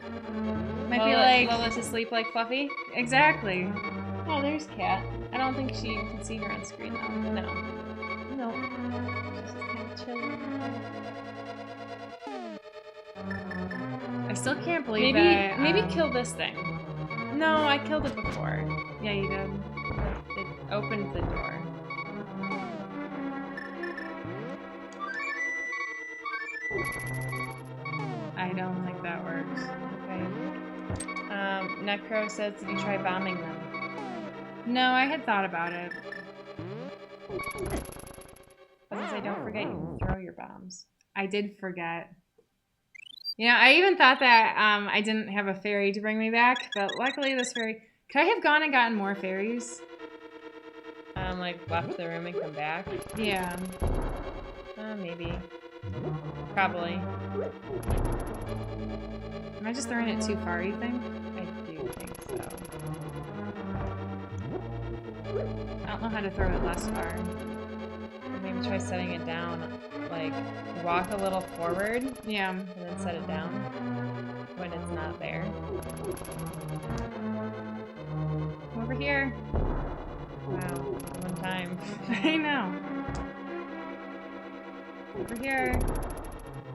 Might be like... Lola to sleep like Fluffy. Exactly. Oh, there's Cat. I don't think she can see her on screen though. No. No. She's just kind of chilling. I still can't believe that... Maybe kill this thing. No, I killed it before. Yeah, you did. It opened the door. I don't think that works. Okay. Necro says, did you try bombing them? No, I had thought about it. I was gonna say, don't forget you can throw your bombs. I did forget. You know, I even thought that I didn't have a fairy to bring me back, but luckily this fairy... Could I have gone and gotten more fairies? Like left the room and come back? Yeah. Maybe. Probably. Am I just throwing it too far, you think? I do think so. I don't know how to throw it less far. Maybe try setting it down. Like, walk a little forward Yeah. and then set it down when it's not there. Over here. Wow, one time. I know. Over here.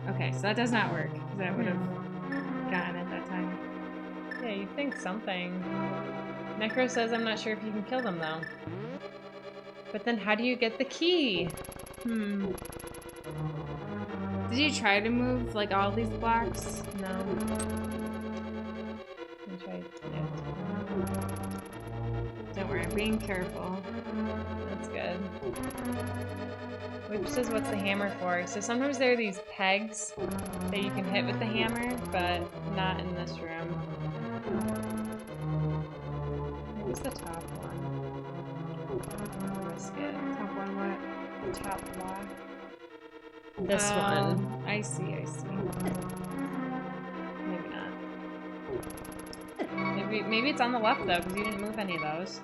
Okay, so that does not work, because I would have gotten it that time. Yeah, you'd think something. Necro says, I'm not sure if you can kill them though. But then how do you get the key? Did you try to move, like, all these blocks? No. I tried, yeah. Don't worry, I'm being careful. That's good. Which says, what's the hammer for? So sometimes there are these pegs that you can hit with the hammer, but not in this room. Where's the top one? Risk it. Top one, what? The top block. This Oh, one. I see, I see. Maybe not. Maybe it's on the left though, because you didn't move any of those.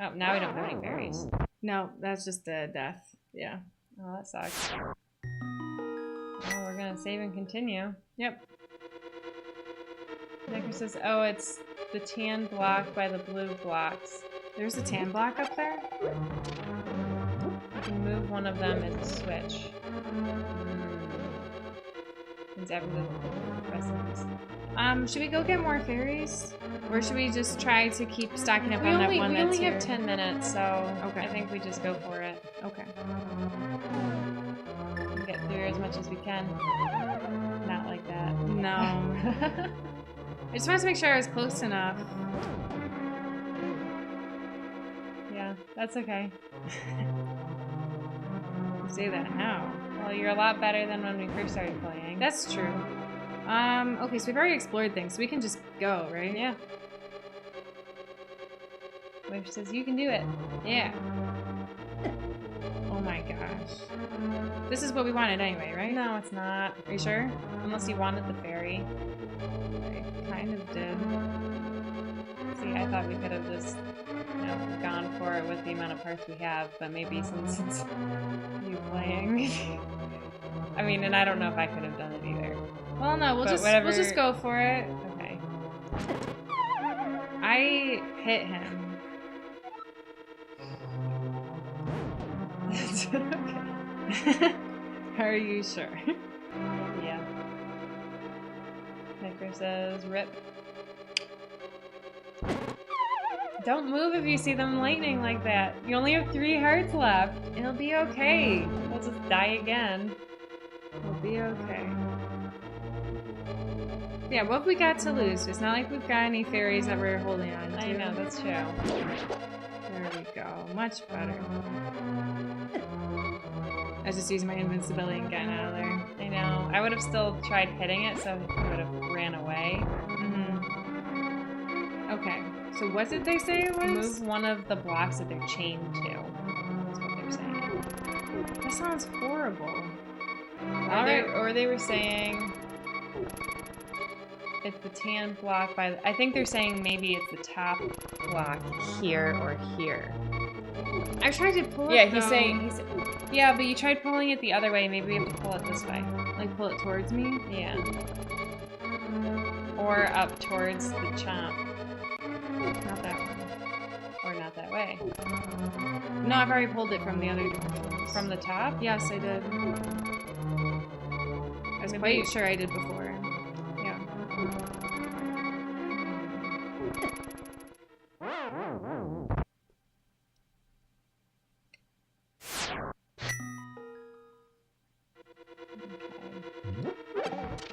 Oh, now we don't have any berries. No, that's just a death. Yeah. Oh, that sucks. Well, we're gonna save and continue. Yep. Nicker says, oh, it's the tan block by the blue blocks. There's a tan block up there? You can move one of them as a switch. It's after the presents. Should we go get more fairies? Or should we just try to keep stocking up We on that only, one we that's only here? have 10 minutes, so Okay. I think we just go for it. Okay. And get through as much as we can. Not like that. No. I just wanted to make sure I was close enough. Yeah, that's okay. You say that now. Well, you're a lot better than when we first started playing. That's true. Okay, so we've already explored things, so we can just go, right? Yeah. Which says you can do it. Yeah. This is what we wanted anyway, right? No, it's not. Are you sure? Unless you wanted the fairy. I kind of did. See, I thought we could have just, gone for it with the amount of parts we have, but maybe since it's you playing. I mean, and I don't know if I could have done it either. Well, no, we'll But we'll just go for it. Okay. I hit him. That's okay. Are you sure? Yeah. Necro says, rip. Don't move if you see them lightning like that. You only have 3 hearts left. It'll be okay. We'll just die again. We'll be okay. Yeah, what have we got to lose? It's not like we've got any fairies that we're holding on to. I know, that's true. There we go. Much better. I was just using my invincibility and getting out of there. I know. I would have still tried hitting it, so he would have ran away. Okay. So what did they say it was? Move one of the blocks that they're chained to. That's what they're saying. That sounds horrible. Or they were saying it's the tan block by I think they're saying maybe it's the top block here or here. I tried to pull it. Yeah, he's saying yeah, but you tried pulling it the other way. Maybe we have to pull it this way. Like pull it towards me? Yeah. Or up towards the chomp. Not that one. Or not that way. No, I've already pulled it from the other direction. From the top? Yes, I did. I was quite sure I did before. Yeah.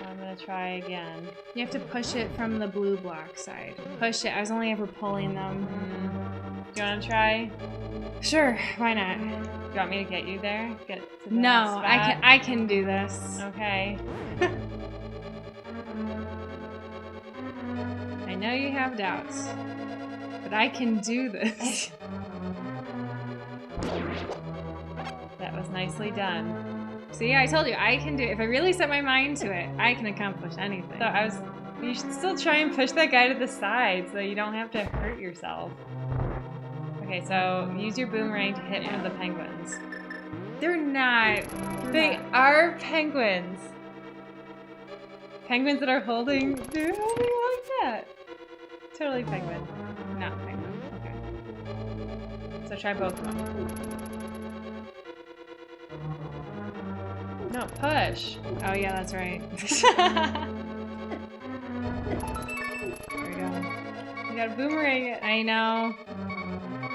I'm gonna try again. You have to push it from the blue block side. Push it. I was only ever pulling them. Do you want to try? Sure, why not? Do you want me to get you there? Get to the No, next spot? I can do this. Okay. I know you have doubts, but I can do this. That was nicely done. See, I told you, I can do it. If I really set my mind to it, I can accomplish anything. So you should still try and push that guy to the side so you don't have to hurt yourself. Okay, so use your boomerang to hit one of the penguins. They're not. They are penguins. Penguins that are holding, they're holding like that. Totally penguin. Not penguin. Okay. So try both of them. No, push. Oh yeah, that's right. There we go. You gotta boomerang it. I know.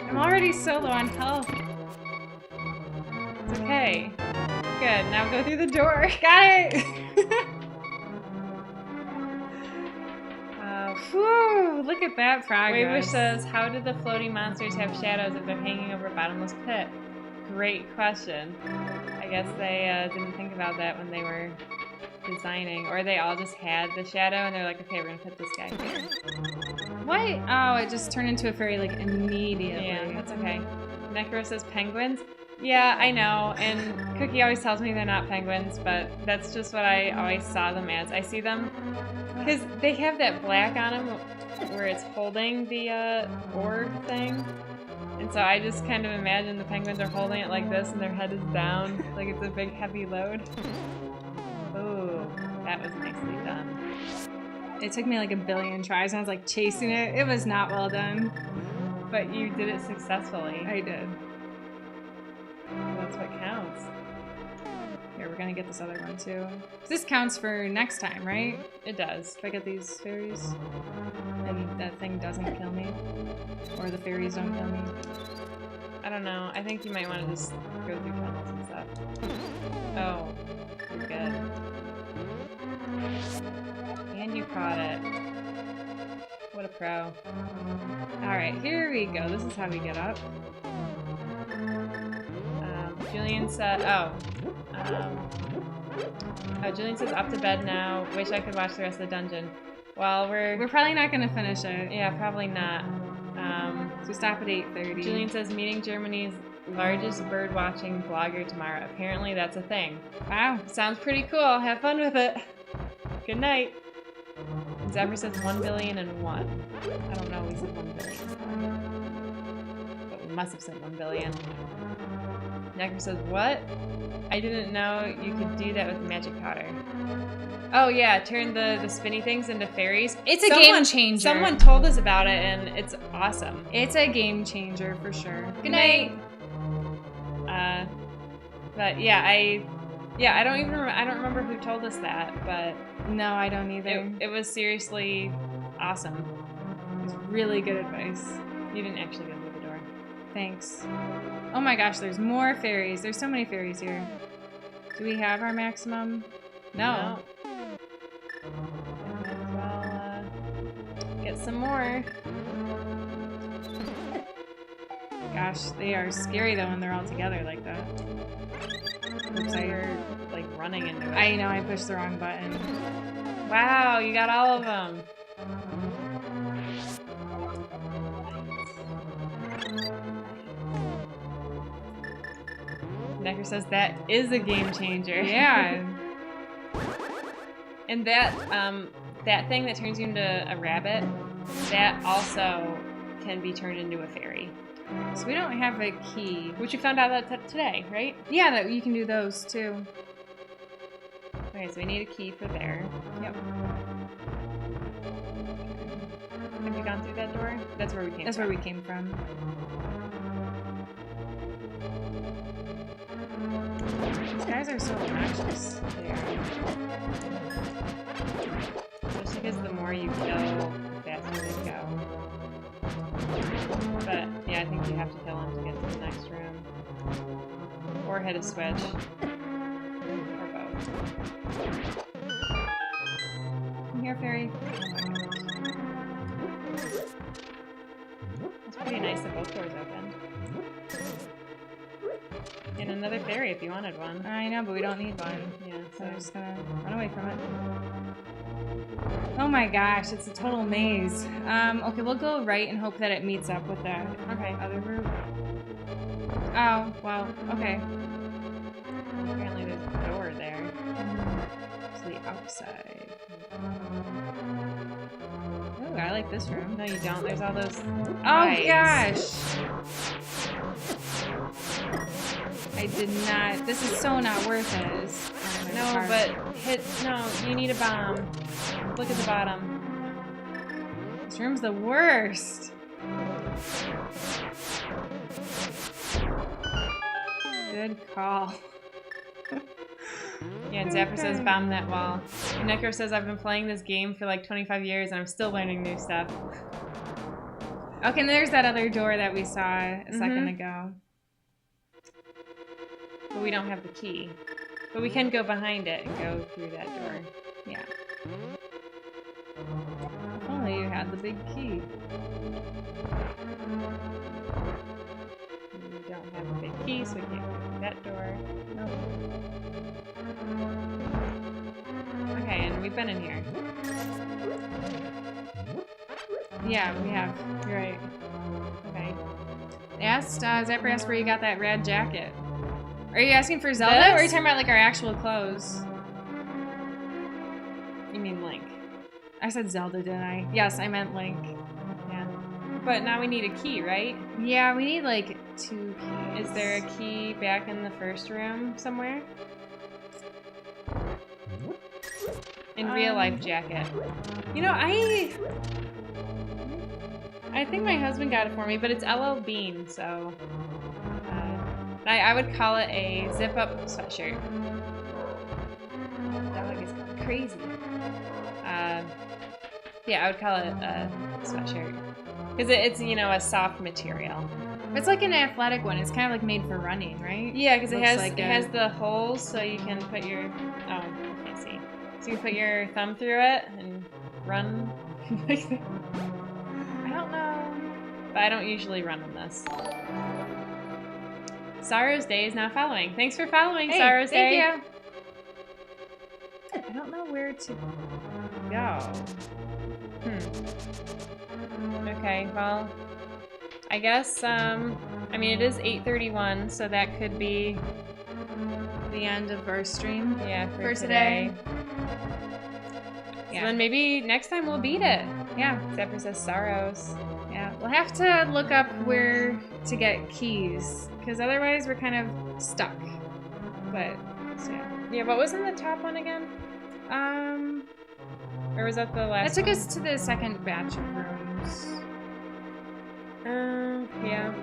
I'm already so low on health. It's okay. Good, now go through the door. Got it! Whew, look at that progress. Waywish says, how do the floating monsters have shadows if they're hanging over a bottomless pit? Great question. I guess they didn't think about that when they were designing. Or they all just had the shadow and they're like, okay, we're gonna put this guy here. What? Oh, it just turned into a fairy like immediately. Yeah, that's okay. Necro says penguins. Yeah, I know, and Cookie always tells me they're not penguins, but that's just what I always saw them as. I see them, because they have that black on them where it's holding the orb thing, and so I just kind of imagine the penguins are holding it like this and their head is down, like it's a big heavy load. Ooh, that was nicely done. It took me like a billion tries and I was like chasing it. It was not well done. But you did it successfully. I did. That's what counts. Here, we're gonna get this other one too. This counts for next time, right? It does. If I get these fairies and that thing doesn't kill me, or the fairies don't kill me. I don't know. I think you might want to just go through tunnels and stuff. Oh, you're good. And you caught it. What a pro. Alright, here we go. This is how we get up. Julian said, Julian says up to bed now. Wish I could watch the rest of the dungeon. Well, we're probably not gonna finish it. Yeah, probably not. So stop at 8:30. Julian says meeting Germany's largest bird watching vlogger tomorrow. Apparently that's a thing. Wow. Sounds pretty cool. Have fun with it. Good night. Zephyr says 1,000,000,001. I don't know, we said 1,000,000,000. But we must have said 1,000,000,000. Necker says, what? I didn't know you could do that with the magic powder. Oh yeah, turn the spinny things into fairies. It's a game changer. Someone told us about it and it's awesome. It's a game changer for sure. Good night. But yeah, I don't remember who told us that, but no, I don't either. It was seriously awesome. It was really good advice. You didn't actually go through the door. Thanks. Oh my gosh, there's more fairies. There's so many fairies here. Do we have our maximum? No. Might as well get some more. Gosh, they are scary though when they're all together like that. Oops, I heard like running into it. I know, I pushed the wrong button. Wow, you got all of them. Necker says that is a game changer. Yeah. And that that thing that turns you into a rabbit, that also can be turned into a fairy. So we don't have a key. Which you found out that today, right? Yeah, that you can do those too. Okay, so we need a key for there. Yep. Have we gone through that door? That's where we came That's from. where we came from. These guys are so obnoxious. They are. Just because the more you kill, the faster they go. But yeah, I think you have to kill them to get to the next room. Or hit a switch. Or both. Come here, fairy. It's pretty nice that both doors opened. And another fairy if you wanted one. I know, but we don't need one. Yeah, So I'm just gonna run away from it. Oh my gosh, it's a total maze. Okay, we'll go right and hope that it meets up with that okay. other route. Oh, well, okay. Apparently there's a door there. To the outside. Oh, I like this room. No, you don't. There's all those. Oh eyes. gosh! I did not. This is so not worth it. No, but no, you need a bomb. Look at the bottom. This room's the worst. Good call. Yeah, and Zapper says bomb that wall. And Necker says I've been playing this game for like 25 years and I'm still learning new stuff. Okay, and there's that other door that we saw a second ago. But we don't have the key. But we can go behind it and go through that door. Yeah. If only you had the big key. We don't have the big key, so we can't go through that door. Nope. Okay, and we've been in here. Yeah, we have. You're right. Okay. Zapper asked where you got that rad jacket. Are you asking for Zelda, or are you talking about like our actual clothes? You mean Link? I said Zelda, didn't I? Yes, I meant Link. Yeah. But now we need a key, right? Yeah, we need like 2 keys. Is there a key back in the first room somewhere? In real life jacket. You know, I think my husband got it for me, but it's LL Bean, so I would call it a zip-up sweatshirt. Dog is crazy. Yeah, I would call it a sweatshirt because it's a soft material. It's like an athletic one. It's kind of like made for running, right? Yeah, because it Looks has the holes so you can put your I can't see. So you can put your thumb through it and run like that. I don't know, but I don't usually run on this. Sorrow's Day is now following. Thanks for following, Hey, Sorrow's Day. thank you. I don't know where to go. Okay, well, I guess, I mean, it is 8:31, so that could be, The end of our stream. yeah, For today. So then maybe next time we'll beat it. Yeah. Zephyr says Sorrows. Yeah. We'll have to look up where to get keys, because otherwise we're kind of stuck. But, so yeah. Yeah, what was in the top one again? Or was that the last That took one? us to the second batch of rooms. Yeah.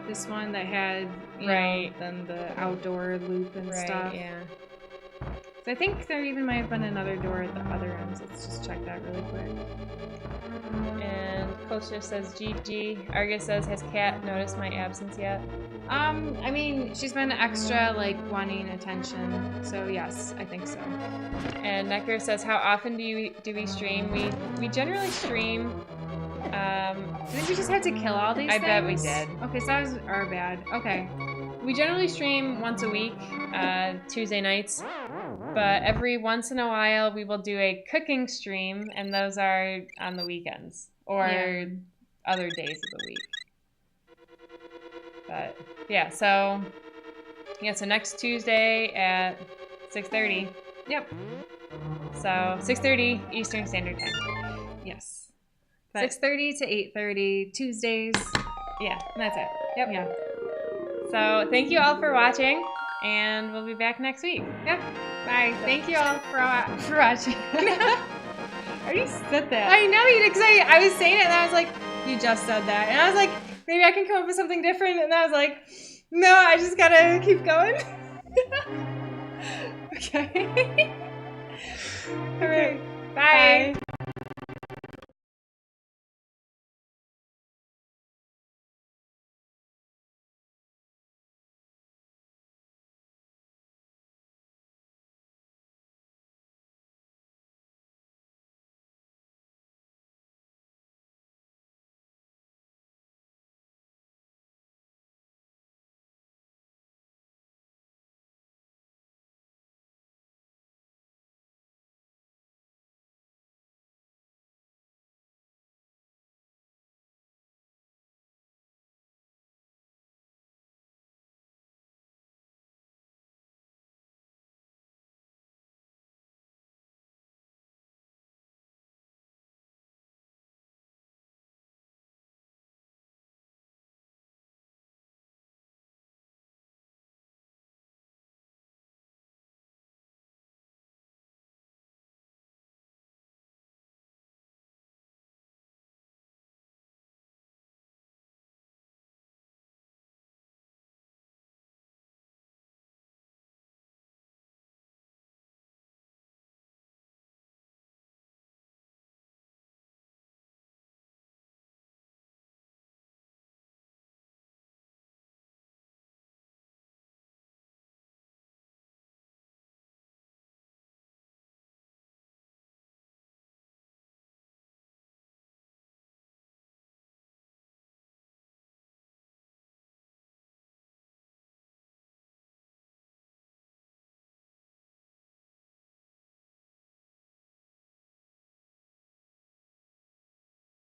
This one that had, Right. then the outdoor loop and Right, stuff. yeah. So I think there even might have been another door at the other ends. Let's just check that really quick. And Culture says GG. Argus says, has Kat noticed my absence yet? I mean, she's been extra, like, wanting attention. So yes, I think so. And Necker says, how often do we stream? We generally stream. I think we just had to kill all these I bet we things. did. Okay, so that was our bad. Okay. We generally stream once a week, Tuesday nights. But every once in a while, we will do a cooking stream, and those are on the weekends or other days of the week. But yeah, so next Tuesday at 6:30. Yep. So 6:30 Eastern Standard Time. Yes. But- 6:30 to 8:30 Tuesdays. Yeah. That's it. Yep. Yeah. So thank you all for watching, and we'll be back next week. Yep. Bye. Thank you all for watching. I already said that. I know you did, because I was saying it and I was like, you just said that. And I was like, maybe I can come up with something different. And I was like, no, I just gotta keep going. Okay.